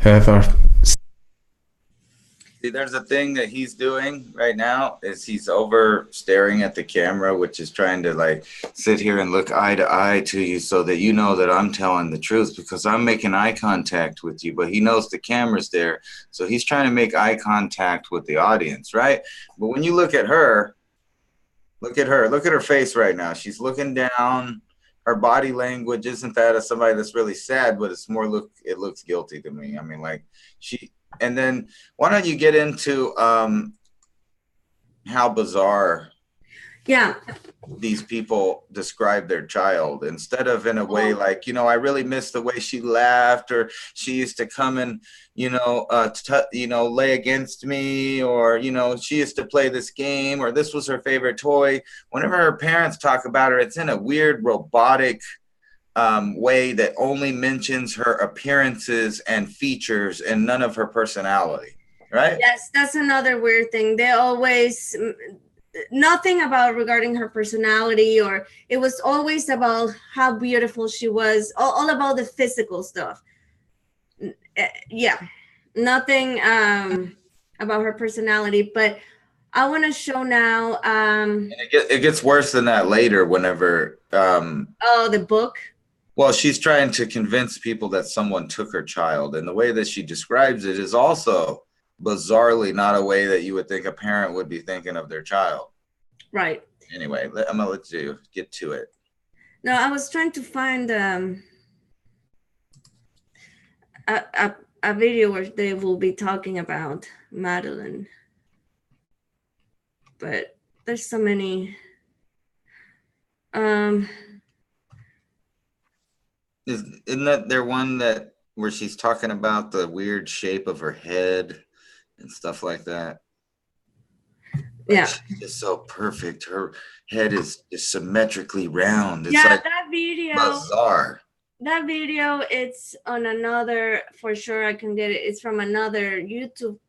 However, See, there's a thing that he's doing right now is he's over staring at the camera, which is trying to like sit here and look eye to eye to you so that you know that I'm telling the truth because I'm making eye contact with you, but he knows the camera's there. So he's trying to make eye contact with the audience, right? But when you look at her, look at her face right now. She's looking down. Her body language isn't that of somebody that's really sad, but it's more it looks guilty to me. I mean, like and then why don't you get into how bizarre these people describe their child instead of in a way like, I really miss the way she laughed, or she used to come and, lay against me, or, she used to play this game, or this was her favorite toy. Whenever her parents talk about her, it's in a weird robotic way that only mentions her appearances and features and none of her personality, right? Yes, that's another weird thing. They always, nothing about regarding her personality, or it was always about how beautiful she was, all about the physical stuff. Yeah, nothing about her personality, but I want to show now. And it gets worse than that later whenever. The book? Well, she's trying to convince people that someone took her child, and the way that she describes it is also bizarrely not a way that you would think a parent would be thinking of their child. Right. Anyway, I'm gonna let you get to it. No, I was trying to find a video where they will be talking about Madeleine, but there's so many. Isn't that there one that where she's talking about the weird shape of her head and stuff like that? Yeah, she's just so perfect. Her head is just symmetrically round. It's that video. Bizarre. That video, it's on another, for sure I can get it. It's from another YouTube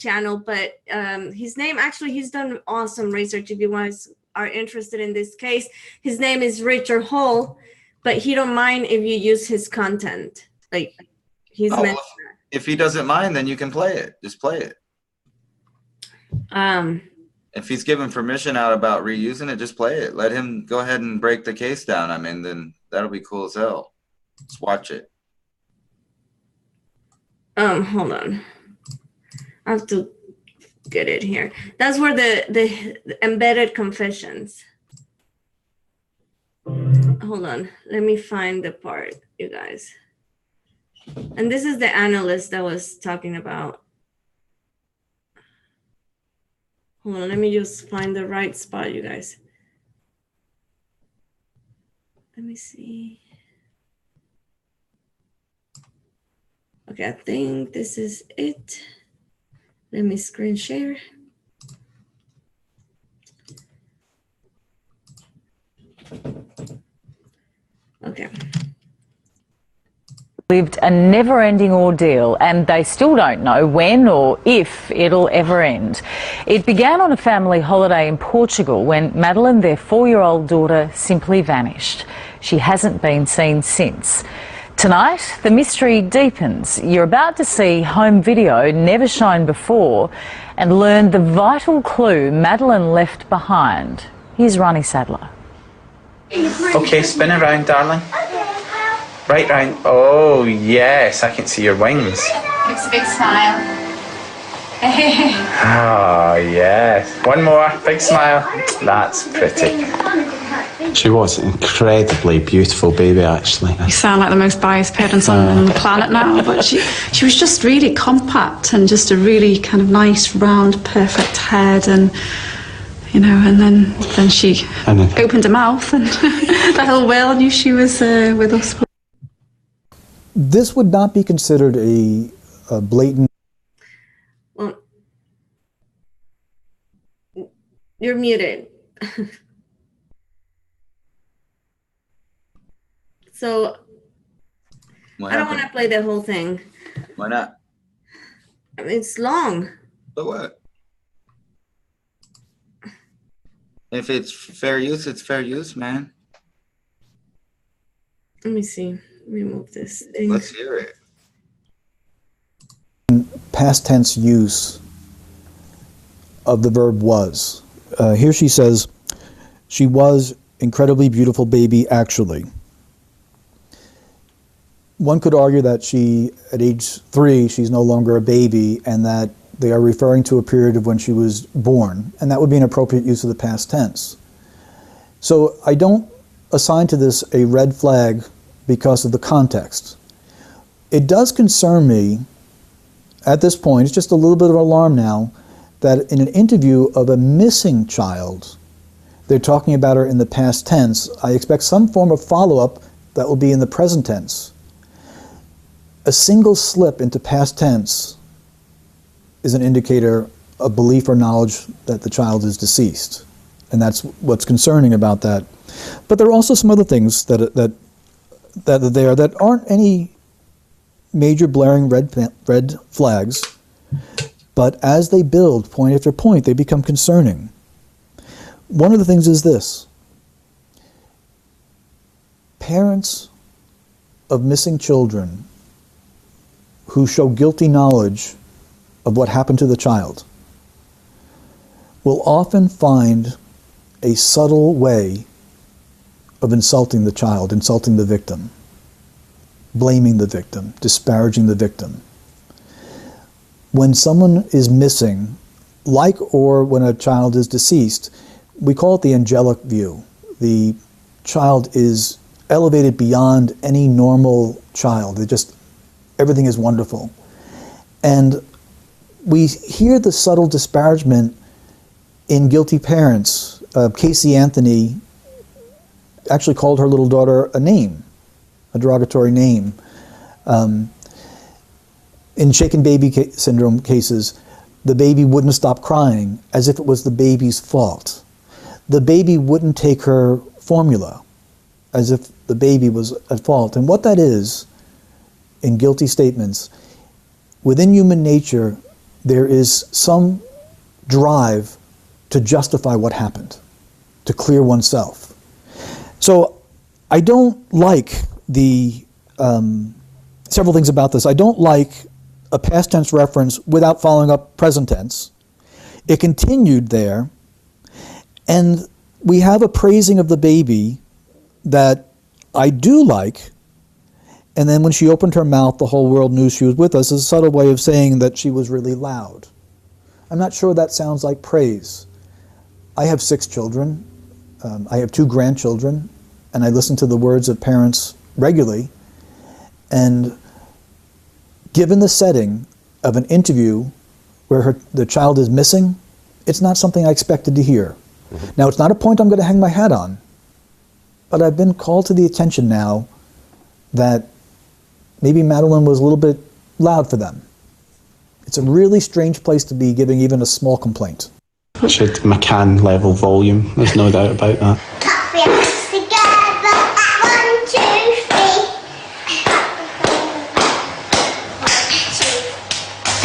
channel, but his name, actually, he's done awesome research if you guys are interested in this case. His name is Richard Hall, but he don't mind if you use his content. Like, he's mentioned that. If he doesn't mind, then you can play it. Just play it. If he's given permission out about reusing it, just play it. Let him go ahead and break the case down. I mean, then that'll be cool as hell. Let's watch it. Hold on. I have to get it here. That's where the embedded confessions. Hold on. Let me find the part, you guys. And this is the analyst that was talking about. Hold on, let me just find the right spot, you guys. Let me see. Okay, I think this is it. Let me screen share. Okay. Lived a never-ending ordeal, and they still don't know when or if it'll ever end. It began on a family holiday in Portugal when Madeleine, their 4-year-old daughter, simply vanished. She hasn't been seen since. Tonight, the mystery deepens. You're about to see home video never shown before and learn the vital clue Madeleine left behind. Here's Ronnie Sadler. Okay, spin around, darling. Right round. Oh, yes, I can see your wings. It's a big smile. Oh, yes. One more, big smile. That's pretty. She was an incredibly beautiful baby, actually. You sound like the most biased parents on the planet now, but she was just really compact and just a really kind of nice, round, perfect head, and you know, and then she opened her mouth and the whole world knew she was with us. This would not be considered a blatant. Well, you're muted. So I don't want to play the whole thing. Why not? I mean, it's long. So what? If it's fair use, it's fair use, man. Let me see. Let me move this thing. Let's hear it. Past tense use of the verb was. Here she says, she was incredibly beautiful baby, actually. One could argue that she, at age 3, she's no longer a baby, and that they are referring to a period of when she was born, and that would be an appropriate use of the past tense. So I don't assign to this a red flag because of the context. It does concern me at this point, it's just a little bit of alarm now, that in an interview of a missing child, they're talking about her in the past tense. I expect some form of follow-up that will be in the present tense. A single slip into past tense is an indicator of belief or knowledge that the child is deceased. And that's what's concerning about that. But there are also some other things that are there that aren't any major blaring red flags, but as they build point after point, they become concerning. One of the things is this: parents of missing children who show guilty knowledge of what happened to the child will often find a subtle way of insulting the child, insulting the victim, blaming the victim, disparaging the victim. When someone is missing, like or when a child is deceased, we call it the angelic view. The child is elevated beyond any normal child. Everything is wonderful. And we hear the subtle disparagement in guilty parents. Casey Anthony actually called her little daughter a name, a derogatory name. In shaken baby syndrome cases, the baby wouldn't stop crying as if it was the baby's fault. The baby wouldn't take her formula as if the baby was at fault. And what that is, in guilty statements, within human nature, there is some drive to justify what happened, to clear oneself. So I don't like several things about this. I don't like a past tense reference without following up present tense. It continued there, and we have a praising of the baby that I do like, and then when she opened her mouth, the whole world knew she was with us, is a subtle way of saying that she was really loud. I'm not sure that sounds like praise. I have 6 children. I have 2 grandchildren, and I listen to the words of parents regularly. And given the setting of an interview where the child is missing, it's not something I expected to hear. Mm-hmm. Now, it's not a point I'm going to hang my hat on, but I've been called to the attention now that maybe Madeleine was a little bit loud for them. It's a really strange place to be giving even a small complaint. Should McCann level volume, there's no doubt about that.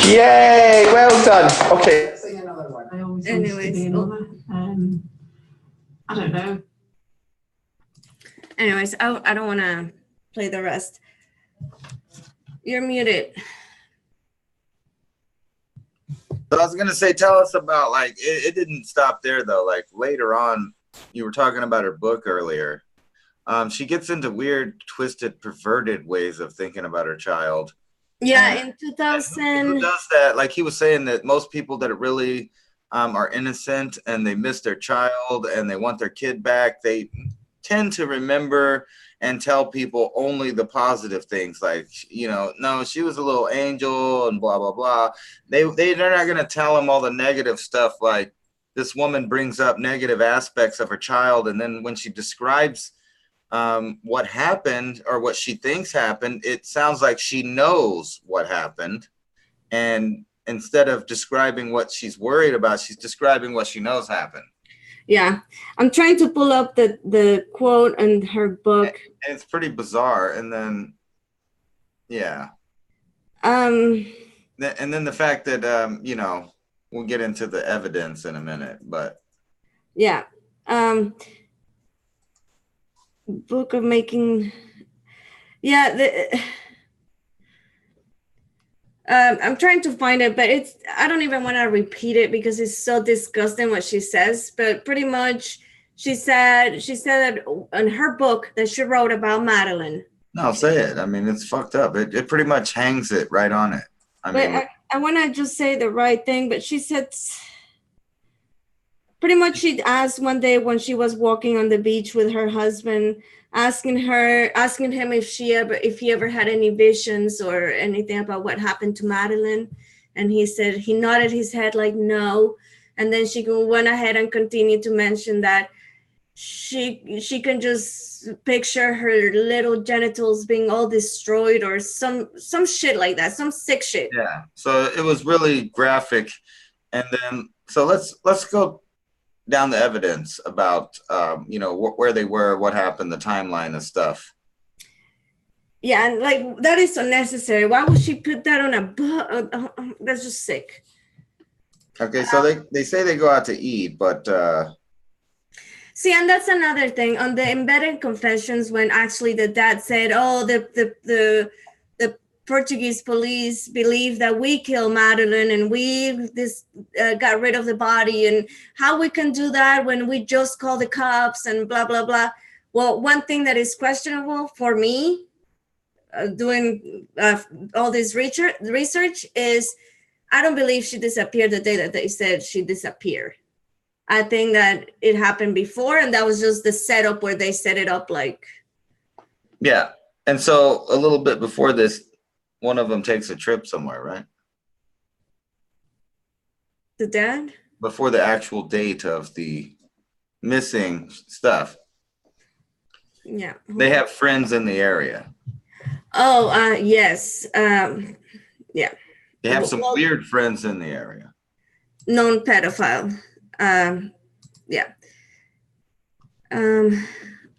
Yay, well done. Okay. Sing another one. I always Anyways, I don't know. Anyways, I don't want to play the rest. You're muted. So I was gonna say, tell us about, like, it didn't stop there though. Like later on, you were talking about her book earlier. She gets into weird, twisted, perverted ways of thinking about her child. Yeah, And in 2000. who does that? Like he was saying that most people that really are innocent and they miss their child and they want their kid back, they tend to remember and tell people only the positive things, like, you know, no, she was a little angel and blah blah blah. They're not going to tell them all the negative stuff, like this woman brings up negative aspects of her child, and then when she describes what happened or what she thinks happened, it sounds like she knows what happened, and instead of describing what she's worried about, she's describing what she knows happened. Yeah, I'm trying to pull up the quote in her book. And it's pretty bizarre. And then, yeah. And then the fact that, you know, we'll get into the evidence in a minute, but. Yeah. Book of making. Yeah. I'm trying to find it, but I don't even want to repeat it because it's so disgusting what she says. But pretty much she said that in her book that she wrote about Madeleine. No, say it. I mean, it's fucked up. It pretty much hangs it right on it. I want to just say the right thing, but she said pretty much she asked one day when she was walking on the beach with her husband, asking him if he ever had any visions or anything about what happened to Madeleine, and he nodded his head like no, and then she went ahead and continued to mention that she can just picture her little genitals being all destroyed or some shit like that, some sick shit. Yeah, so it was really graphic. And then so let's go down the evidence about you know, where they were, what happened, the timeline of stuff. Yeah, and like that is unnecessary. Why would she put that on a book? That's just sick. Okay, so they say they go out to eat, but see, and that's another thing on the embedded confessions, when actually the dad said, oh, the Portuguese police believe that we killed Madeleine and we got rid of the body, and how we can do that when we just call the cops and blah, blah, blah. Well, one thing that is questionable for me doing all this research is I don't believe she disappeared the day that they said she disappeared. I think that it happened before, and that was just the setup where they set it up like. Yeah. And so a little bit before this, one of them takes a trip somewhere, right? The dad? Before the actual date of the missing stuff. Yeah. They have friends in the area. Oh, yes. Yeah. They have some weird friends in the area. Known pedophile. Yeah.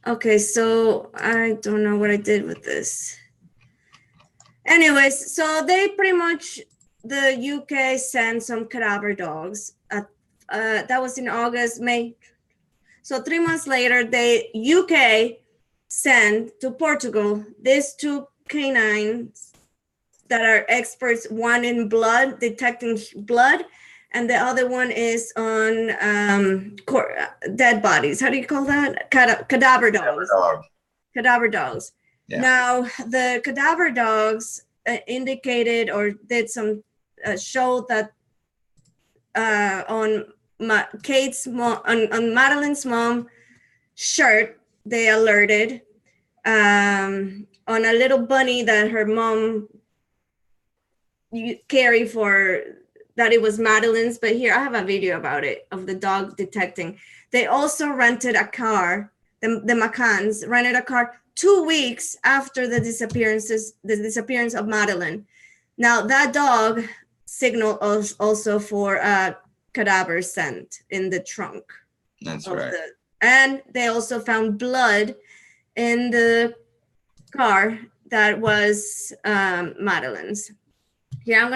Okay, so I don't know what I did with this. Anyways, so they pretty much, the UK sent some cadaver dogs. That was in August, May. So 3 months later, the UK sent to Portugal these two canines that are experts, one in blood, detecting blood, and the other one is on dead bodies. How do you call that? Cadaver dogs. Cadaver dogs. Yeah. Now, the cadaver dogs indicated or did some show that on Kate's mom, on Madeleine's mom shirt, they alerted on a little bunny that her mom carried for that it was Madeleine's. But here I have a video about it, of the dog detecting. They also rented a car. The McCanns rented a car 2 weeks after the disappearance of Madeleine. Now that dog signaled also for a cadaver scent in the trunk. That's right. And they also found blood in the car that was Madeleine's. Here, I'm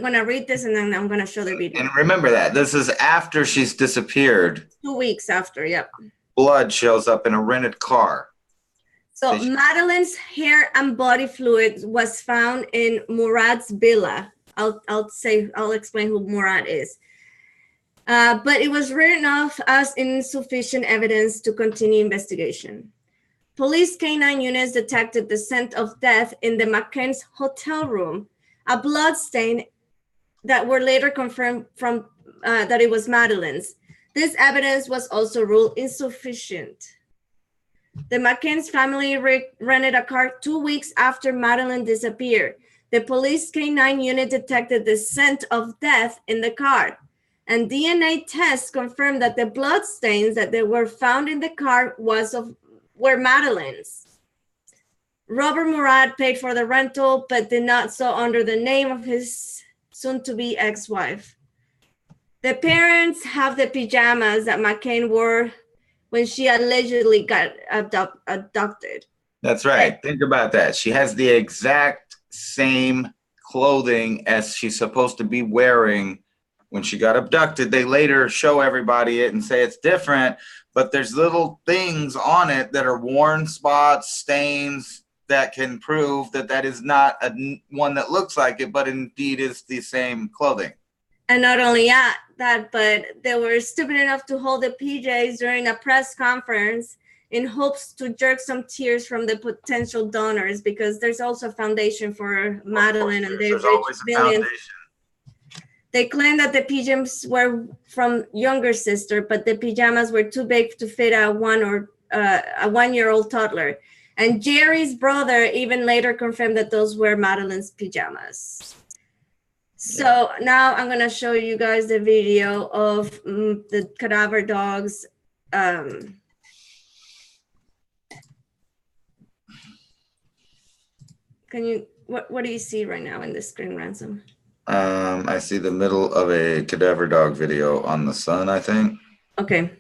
gonna read this and then I'm gonna show the video. And remember that this is after she's disappeared. 2 weeks after, yep. Blood shows up in a rented car. So Madeleine's hair and body fluid was found in Murad's villa. I'll explain who Murad is. But it was written off as insufficient evidence to continue investigation. Police canine units detected the scent of death in the McCann's hotel room, a blood stain that were later confirmed from that it was Madeleine's. This evidence was also ruled insufficient. The McCann's family rented a car 2 weeks after Madeleine disappeared. The police canine unit detected the scent of death in the car, and DNA tests confirmed that the blood stains that they were found in the car were Madeleine's. Robert Murad paid for the rental, but did not so under the name of his soon-to-be ex-wife. The parents have the pajamas that McCann wore when she allegedly got abducted. That's right. Think about that. She has the exact same clothing as she's supposed to be wearing when she got abducted. They later show everybody it and say it's different, but there's little things on it that are worn spots, stains that can prove that that is not one that looks like it, but indeed is the same clothing. And not only that, but they were stupid enough to hold the PJs during a press conference in hopes to jerk some tears from the potential donors, because there's also a foundation for Madeleine, and they've reached millions. They claim that the pajamas were from younger sister, but the pajamas were too big to fit a 1-year-old toddler. And Jerry's brother even later confirmed that those were Madeleine's pajamas. So now I'm going to show you guys the video of the cadaver dogs. Can you, what do you see right now in the screen, Ransom? I see the middle of a cadaver dog video on the sun, I think. Okay.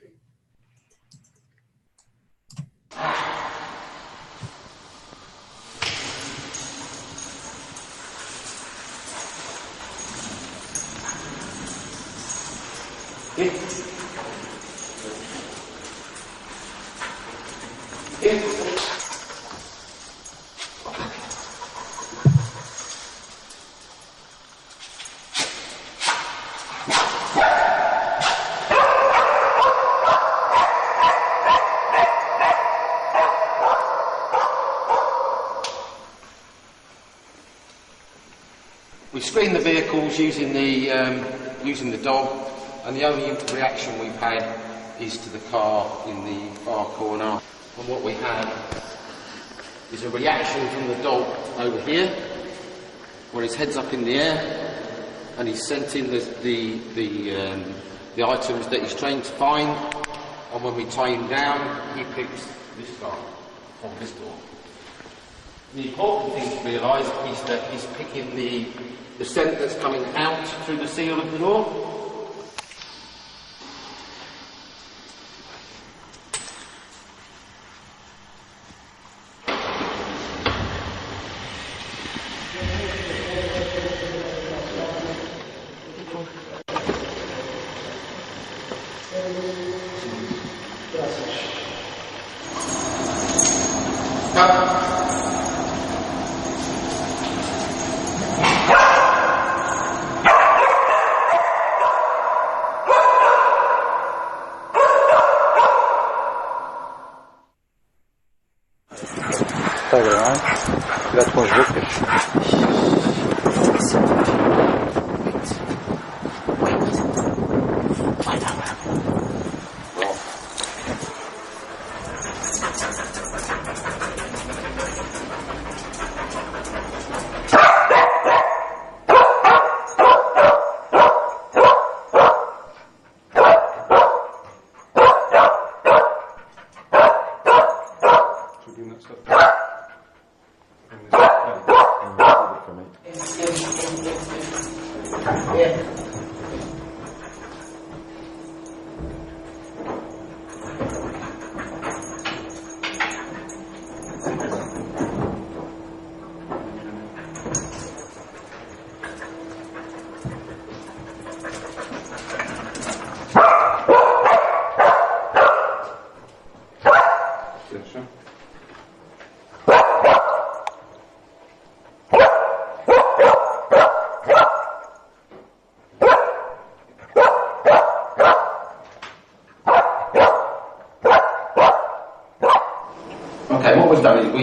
We screened the vehicles using the dog, and the only reaction we've had is to the car in the far corner. And what we have is a reaction from the dog over here, where his head's up in the air, and he's scenting the items that he's trained to find. And when we tie him down, he picks this car from this door. The important thing to realise is that he's picking the scent that's coming out through the seal of the door.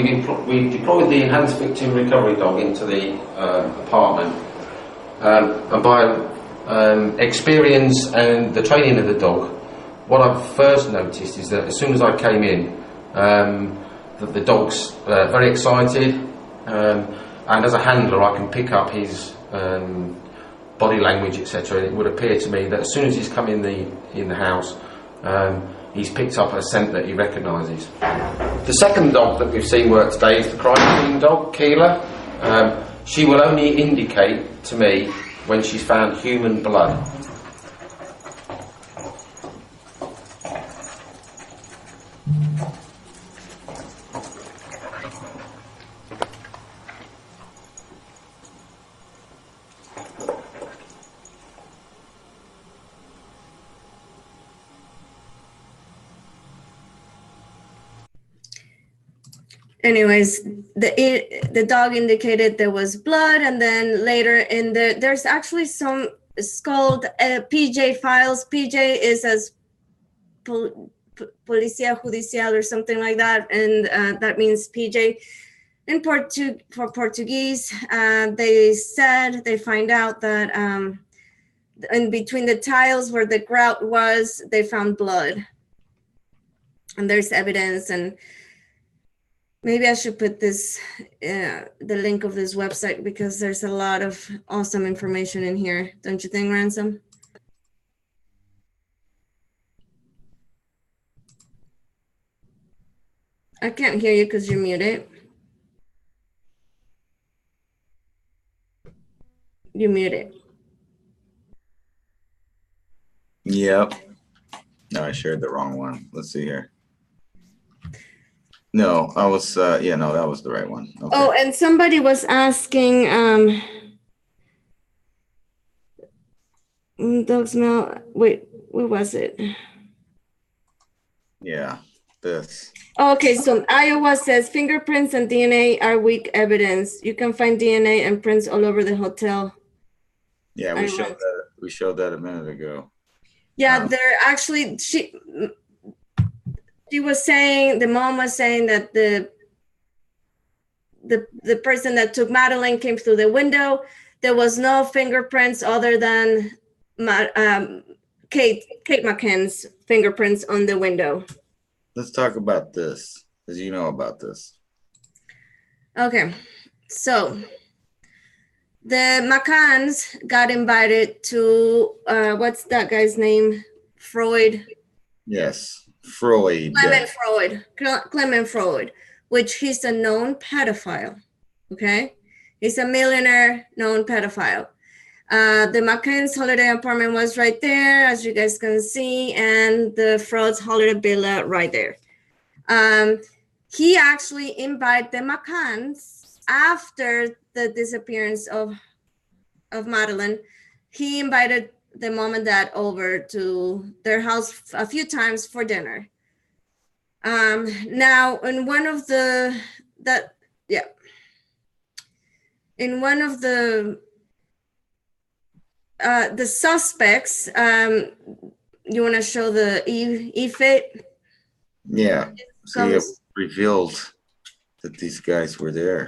we've deployed the enhanced victim recovery dog into the apartment, and by experience and the training of the dog, what I've first noticed is that as soon as I came in, that the dog's very excited, and as a handler I can pick up his body language, etc. And it would appear to me that as soon as he's come in the house, he's picked up a scent that he recognises. The second dog that we've seen work today is the crime scene dog, Keela. She will only indicate to me when she's found human blood. Anyways, the dog indicated there was blood, and then later there's actually some, it's called PJ files. PJ is as Policia Judicial or something like that, and that means PJ for Portuguese. They said they find out that in between the tiles where the grout was, they found blood, and there's evidence. And maybe I should put this, the link of this website, because there's a lot of awesome information in here. Don't you think, Ransom? I can't hear you because you're muted. You're muted. Yep. No, I shared the wrong one. Let's see here. No, I was, yeah, no, that was the right one. Okay. Oh, and somebody was asking, dog smell, wait, what was it? Yeah, this. Oh, okay, so Iowa says fingerprints and DNA are weak evidence. You can find DNA and prints all over the hotel. Yeah, we showed that a minute ago. Yeah, they're actually, she was saying, the mom was saying that the person that took Madeleine came through the window. There was no fingerprints other than Kate McCann's fingerprints on the window. Let's talk about this, because you know about this. Okay, so the McCanns got invited to, what's that guy's name? Freud? Yes. Freud. Clement Freud, which he's a known pedophile. Okay, he's a millionaire, known pedophile. The McCann's holiday apartment was right there, as you guys can see, and the Freud's holiday villa right there. He actually invited the McCanns after the disappearance of Madeleine. He invited the mom and dad over to their house a few times for dinner. Now, in one of the suspects, you want to show the e-fit? Yeah, so it revealed that these guys were there.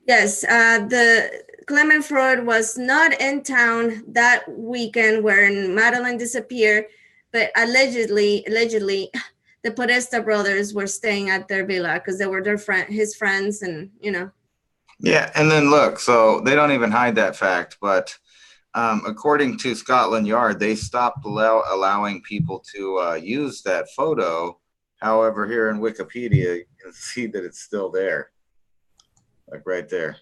Yes, the Clement Freud was not in town that weekend when Madeleine disappeared, but allegedly, the Podesta brothers were staying at their villa because they were his friends, and you know. Yeah, and then look, so they don't even hide that fact, but according to Scotland Yard, they stopped allowing people to use that photo. However, here in Wikipedia, you can see that it's still there, like right there.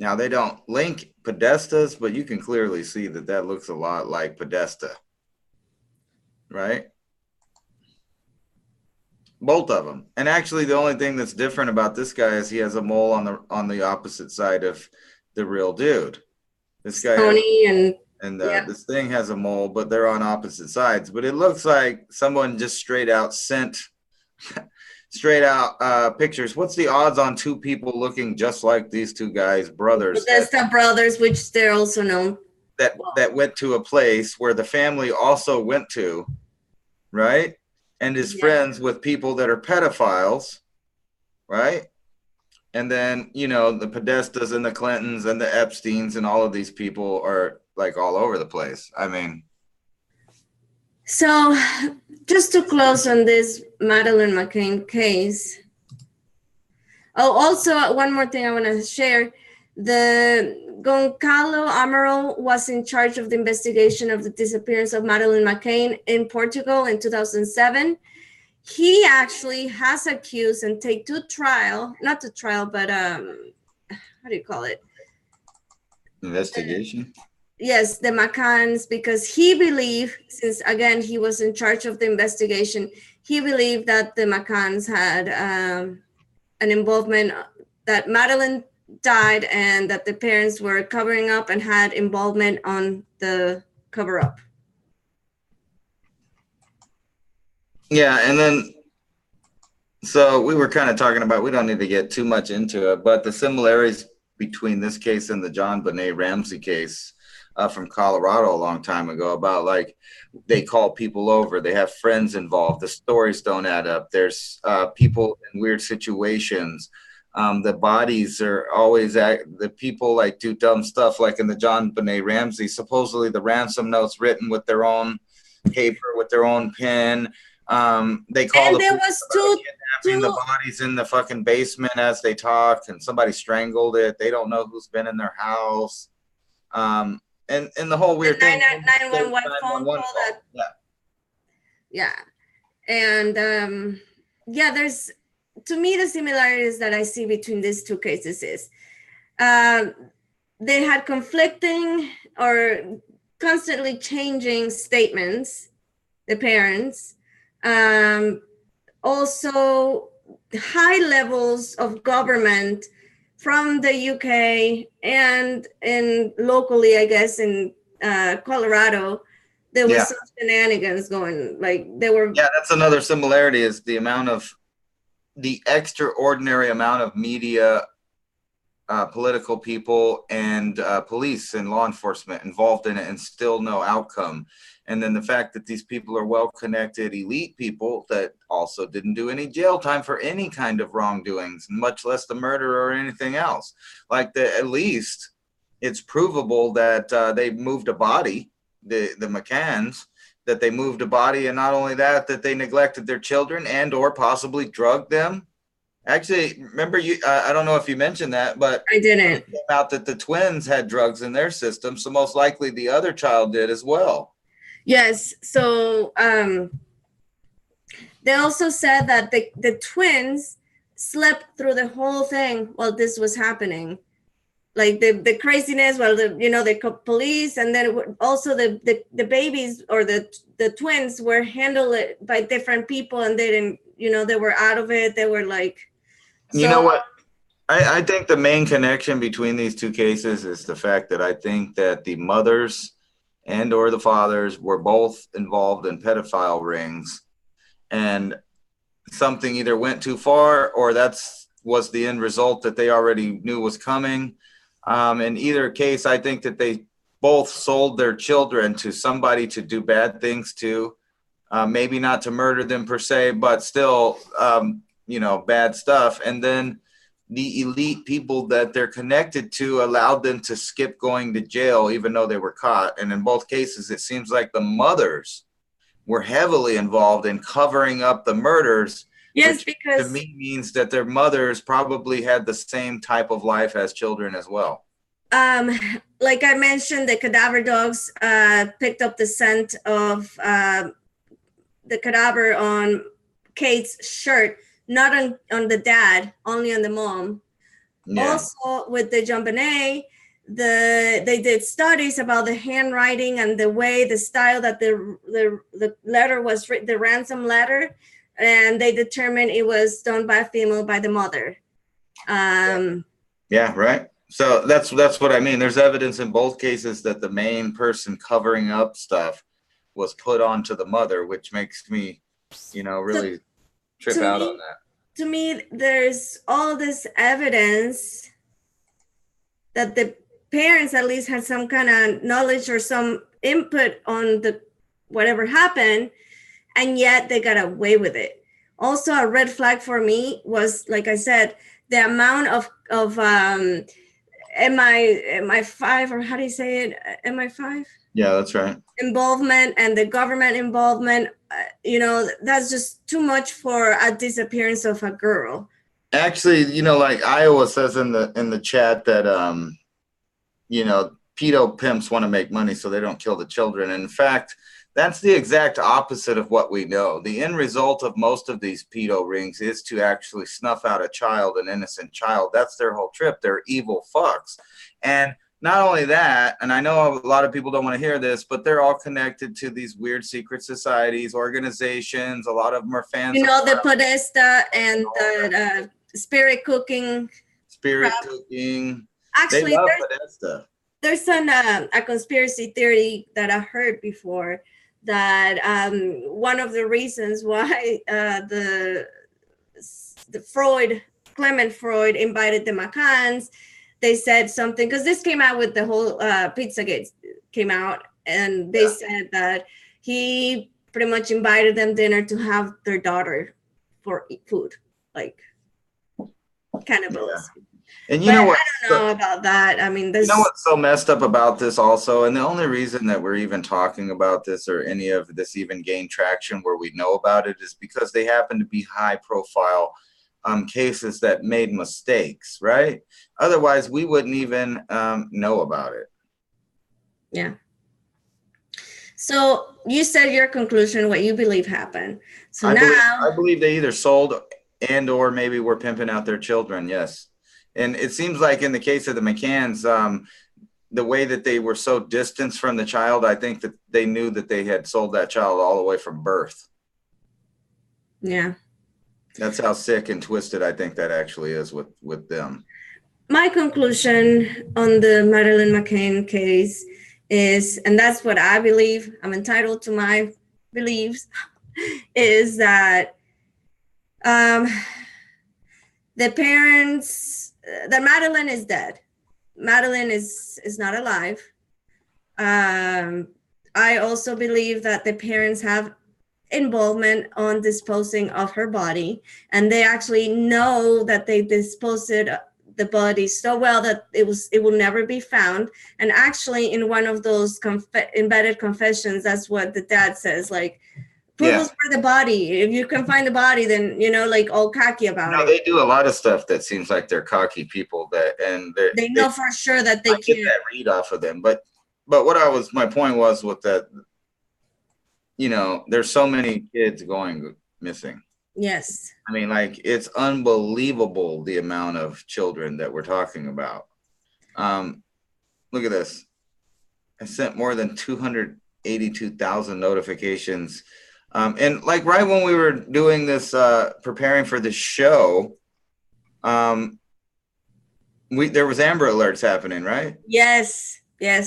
Now, they don't link Podestas, but you can clearly see that that looks a lot like Podesta, right? Both of them. And actually, the only thing that's different about this guy is he has a mole on the opposite side of the real dude. This guy Tony this thing has a mole, but they're on opposite sides. But it looks like someone just straight out sent pictures. What's the odds on two people looking just like these two guys, brothers? Podesta brothers, which they're also known. That went to a place where the family also went to, right? And is friends with people that are pedophiles, right? And then, you know, the Podestas and the Clintons and the Epsteins and all of these people are like all over the place. I mean, so just to close on this Madeleine McCann case. Oh, also one more thing I want to share. The Goncalo Amaro was in charge of the investigation of the disappearance of Madeleine McCann in Portugal in 2007. He actually has accused and take to trial, not to trial, but how do you call it? Investigation. Yes, the McCanns, because he believed, since again he was in charge of the investigation, he believed that the McCanns had an involvement, that Madeleine died and that the parents were covering up and had involvement on the cover up. Yeah, and then so we were kind of talking about, we don't need to get too much into it, but the similarities between this case and the JonBenet Ramsey case from Colorado a long time ago, about like they call people over, they have friends involved, the stories don't add up, there's people in weird situations, the bodies are always the people like do dumb stuff, like in the JonBenet Ramsey, supposedly the ransom notes written with their own paper, with their own pen. They call and there was kidnapping the bodies in the fucking basement as they talk, and somebody strangled it. They don't know who's been in their house. And the whole weird thing. 911 phone call. Yeah. And yeah, there's, to me, the similarities that I see between these two cases is they had conflicting or constantly changing statements, the parents. Also high levels of government from the UK and in locally, I guess, in Colorado, there was some shenanigans going, like they were. Yeah, that's another similarity, is the extraordinary amount of media, political people and police and law enforcement involved in it, and still no outcome. And then the fact that these people are well-connected, elite people that also didn't do any jail time for any kind of wrongdoings, much less the murder or anything else. Like at least it's provable that they moved a body, the McCanns, that they moved a body, and not only that, that they neglected their children and or possibly drugged them. Actually, remember you? I don't know if you mentioned that, but I didn't. It came out that the twins had drugs in their system, so most likely the other child did as well. Yes. So they also said that the twins slept through the whole thing while this was happening, like the craziness. Well, the police, and then also the babies or the twins were handled by different people, and they didn't. They were out of it. They were like. You know what? I think the main connection between these two cases is the fact that I think that the mothers and or the fathers were both involved in pedophile rings, and something either went too far or was the end result that they already knew was coming. In either case, I think that they both sold their children to somebody to do bad things to, maybe not to murder them per se, but still, bad stuff. And then the elite people that they're connected to allowed them to skip going to jail, even though they were caught. And in both cases, it seems like the mothers were heavily involved in covering up the murders. Yes, because to me means that their mothers probably had the same type of life as children as well. Like I mentioned, the cadaver dogs picked up the scent of the cadaver on Kate's shirt, not on the dad, only on the mom. Yeah. Also, with the JonBenet, they did studies about the handwriting and the style that the letter was written, the ransom letter, and they determined it was done by a female, by the mother. Yeah, right. So that's what I mean. There's evidence in both cases that the main person covering up stuff was put onto the mother, which makes me, really trip out on that. To me, there's all this evidence that the parents at least had some kind of knowledge or some input on whatever happened, and yet they got away with it. Also, a red flag for me was, like I said, the amount of MI5, or how do you say it? MI5? Yeah, that's right. Involvement and the government involvement. That's just too much for a disappearance of a girl. Actually, like Iowa says in the chat that pedo pimps want to make money so they don't kill the children. And in fact, that's the exact opposite of what we know. The end result of most of these pedo rings is to actually snuff out a child, an innocent child. That's their whole trip. They're evil fucks. And not only that, and I know a lot of people don't want to hear this, but they're all connected to these weird secret societies, organizations. A lot of them are fans. The Podesta and the spirit cooking. Spirit cooking. Actually, there's a conspiracy theory that I heard before that one of the reasons why the Clement Freud invited the McCanns, they said something, because this came out with the whole Pizzagate came out, and they said that he pretty much invited them dinner to have their daughter for food, like cannibals. Yeah. And you know what? I don't know about that. I mean, you know what's so messed up about this also, and the only reason that we're even talking about this or any of this even gained traction where we know about it is because they happen to be high profile cases that made mistakes, right? Otherwise, we wouldn't even know about it. Yeah. So you said your conclusion, what you believe happened. So I believe they either sold and or maybe were pimping out their children. Yes. And it seems like in the case of the McCanns, the way that they were so distanced from the child, I think that they knew that they had sold that child all the way from birth. Yeah. That's how sick and twisted I think that actually is with them. My conclusion on the Madeleine McCann case is, and that's what I believe, I'm entitled to my beliefs, is that the parents, that Madeleine is dead. Madeleine is not alive. I also believe that the parents have involvement on disposing of her body, and they actually know that they disposed the body so well that it will never be found. And actually, in one of those embedded confessions, that's what the dad says, like, prove us for the body. If you can find the body, then like all cocky about it. They do a lot of stuff that seems like they're cocky people they know for sure that they can't get that read off of them. But my point was with that, there's so many kids going missing. Yes. I mean, like, it's unbelievable the amount of children that we're talking about. Look at this. I sent more than 282,000 notifications. And like right when we were doing this, preparing for the show, there was Amber Alerts happening, right? Yes. I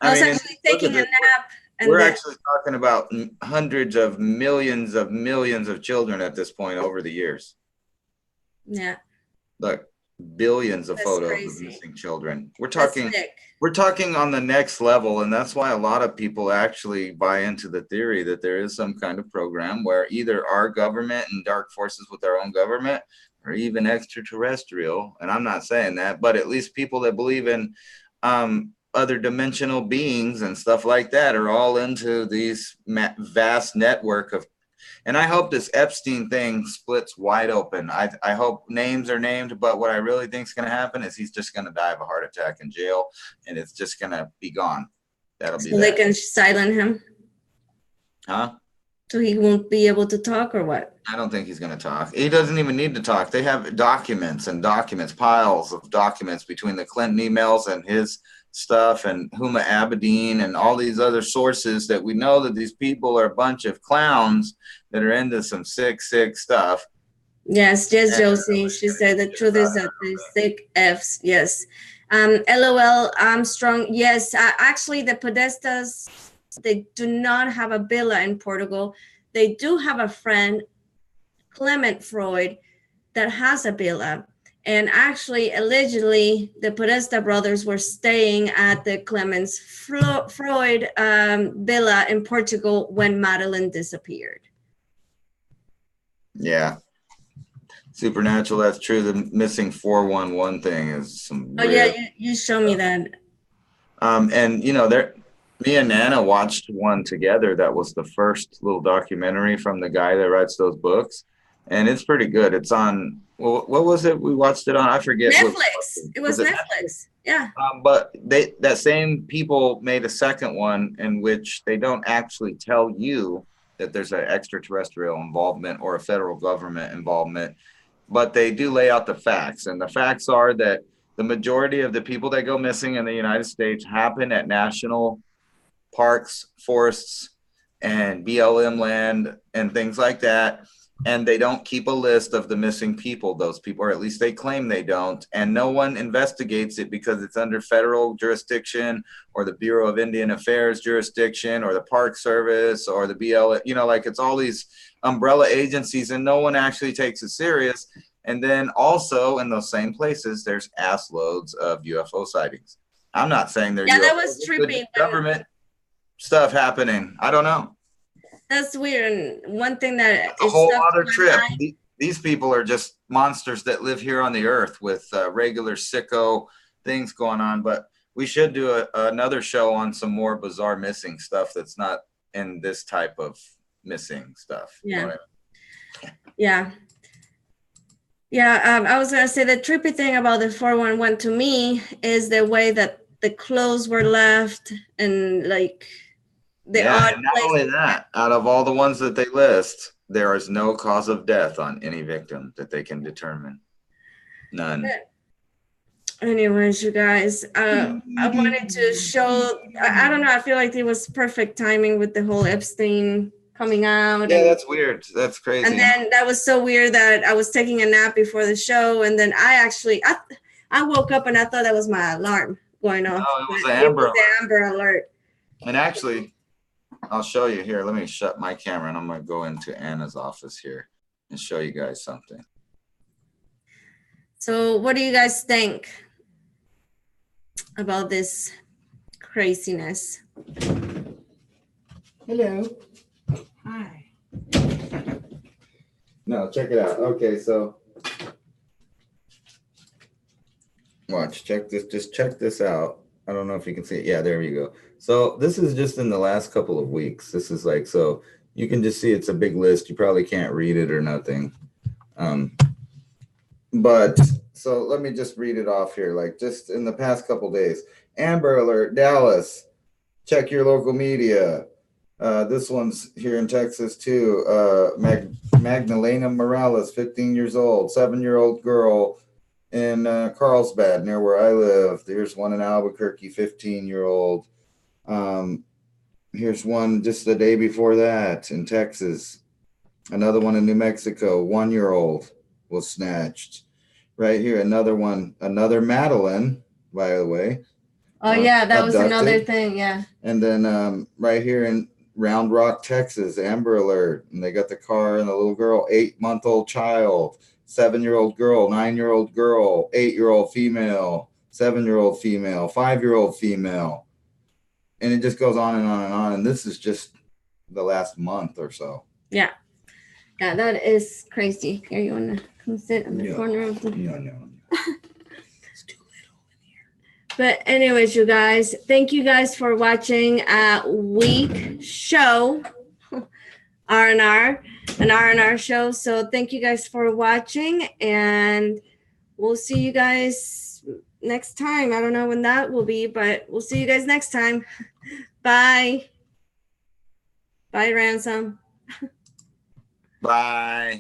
was actually taking a nap. We're actually talking about hundreds of millions of children at this point over the years. Yeah. Look, billions of photos crazy. Of missing children. We're talking on the next level, and that's why a lot of people actually buy into the theory that there is some kind of program where either our government and dark forces with our own government, or even extraterrestrial, and I'm not saying that, but at least people that believe in other dimensional beings and stuff like that are all into these vast network of, and I hope this Epstein thing splits wide open. I hope names are named, but what I really think is going to happen is he's just going to die of a heart attack in jail, and it's just going to be gone. That'll be. So they can silence him? Huh? So he won't be able to talk, or what? I don't think he's going to talk. He doesn't even need to talk. They have documents, piles of documents between the Clinton emails and his stuff and Huma Abedin and all these other sources that we know that these people are a bunch of clowns that are into some sick stuff. Yes, Josie. She said the truth is that they're sick Fs. Yes. LOL Armstrong. Yes, actually the Podestas, they do not have a villa in Portugal. They do have a friend, Clement Freud, that has a villa. And actually, allegedly, the Podesta brothers were staying at the Clemens Freud villa in Portugal when Madeleine disappeared. Yeah. Supernatural, that's true. The missing 411 thing is some Oh yeah, you show me that. And you know, me and Nana watched one together that was the first little documentary from the guy that writes those books, and it's pretty good. It's on, well, what was it we watched it on? I forget. Netflix. It was Netflix. Yeah. But that same people made a second one in which they don't actually tell you that there's an extraterrestrial involvement or a federal government involvement, but they do lay out the facts. And the facts are that the majority of the people that go missing in the United States happen at national parks, forests, and BLM land and things like that. And they don't keep a list of the missing people, those people, or at least they claim they don't. And no one investigates it because it's under federal jurisdiction or the Bureau of Indian Affairs jurisdiction or the Park Service or the BLM, you know, like it's all these umbrella agencies and no one actually takes it serious. And then also in those same places, there's ass loads of UFO sightings. I'm not saying they're that was trippy. Government stuff happening. I don't know. That's weird. And one thing that a whole other trip. These people are just monsters that live here on the earth with regular sicko things going on. But we should do another show on some more bizarre missing stuff that's not in this type of missing stuff. Yeah. You know what I mean? Yeah. Yeah. I was going to say the trippy thing about the 411 to me is the way that the clothes were left and like and not only that, out of all the ones that they list, there is no cause of death on any victim that they can determine. None. Anyways, you guys, I wanted to show, I don't know, I feel like it was perfect timing with the whole Epstein coming out. Yeah, that's weird. That's crazy. And then that was so weird that I was taking a nap before the show. And then I woke up and I thought that was my alarm going off. No, it was the Amber Alert. And actually, I'll show you here. Let me shut my camera and I'm going to go into Anna's office here and show you guys something. So what do you guys think about this craziness? Hello. Hi. No, check it out. Okay, so watch, check this. Just check this out. I don't know if you can see it. Yeah, there you go. So this is just in the last couple of weeks. This is like, so you can just see it's a big list. You probably can't read it or nothing. But so let me just read it off here. Like just in the past couple of days, Amber Alert, Dallas, check your local media. This one's here in Texas too. Magdalena Morales, 15 years old, 7-year-old girl in Carlsbad, near where I live. There's one in Albuquerque, 15-year-old. Here's one just the day before that in Texas. Another one in New Mexico, 1-year-old was snatched. Right here, another one, another Madeleine, by the way. Oh yeah, that was another thing, yeah. And then right here in Round Rock, Texas, Amber Alert, and they got the car and the little girl, 8-month-old child, 7-year-old girl, 9-year-old girl, 8-year-old female, 7-year-old female, 5-year-old female. And it just goes on and on and on. And this is just the last month or so. Yeah. Yeah, that is crazy. Here, you want to come sit in the corner of the... No. It's too little in here. But anyways, you guys, thank you guys for watching a week show, R&R, an R&R show. So thank you guys for watching. And we'll see you guys next time. I don't know when that will be, but we'll see you guys next time. Bye. Bye, Ransom. Bye.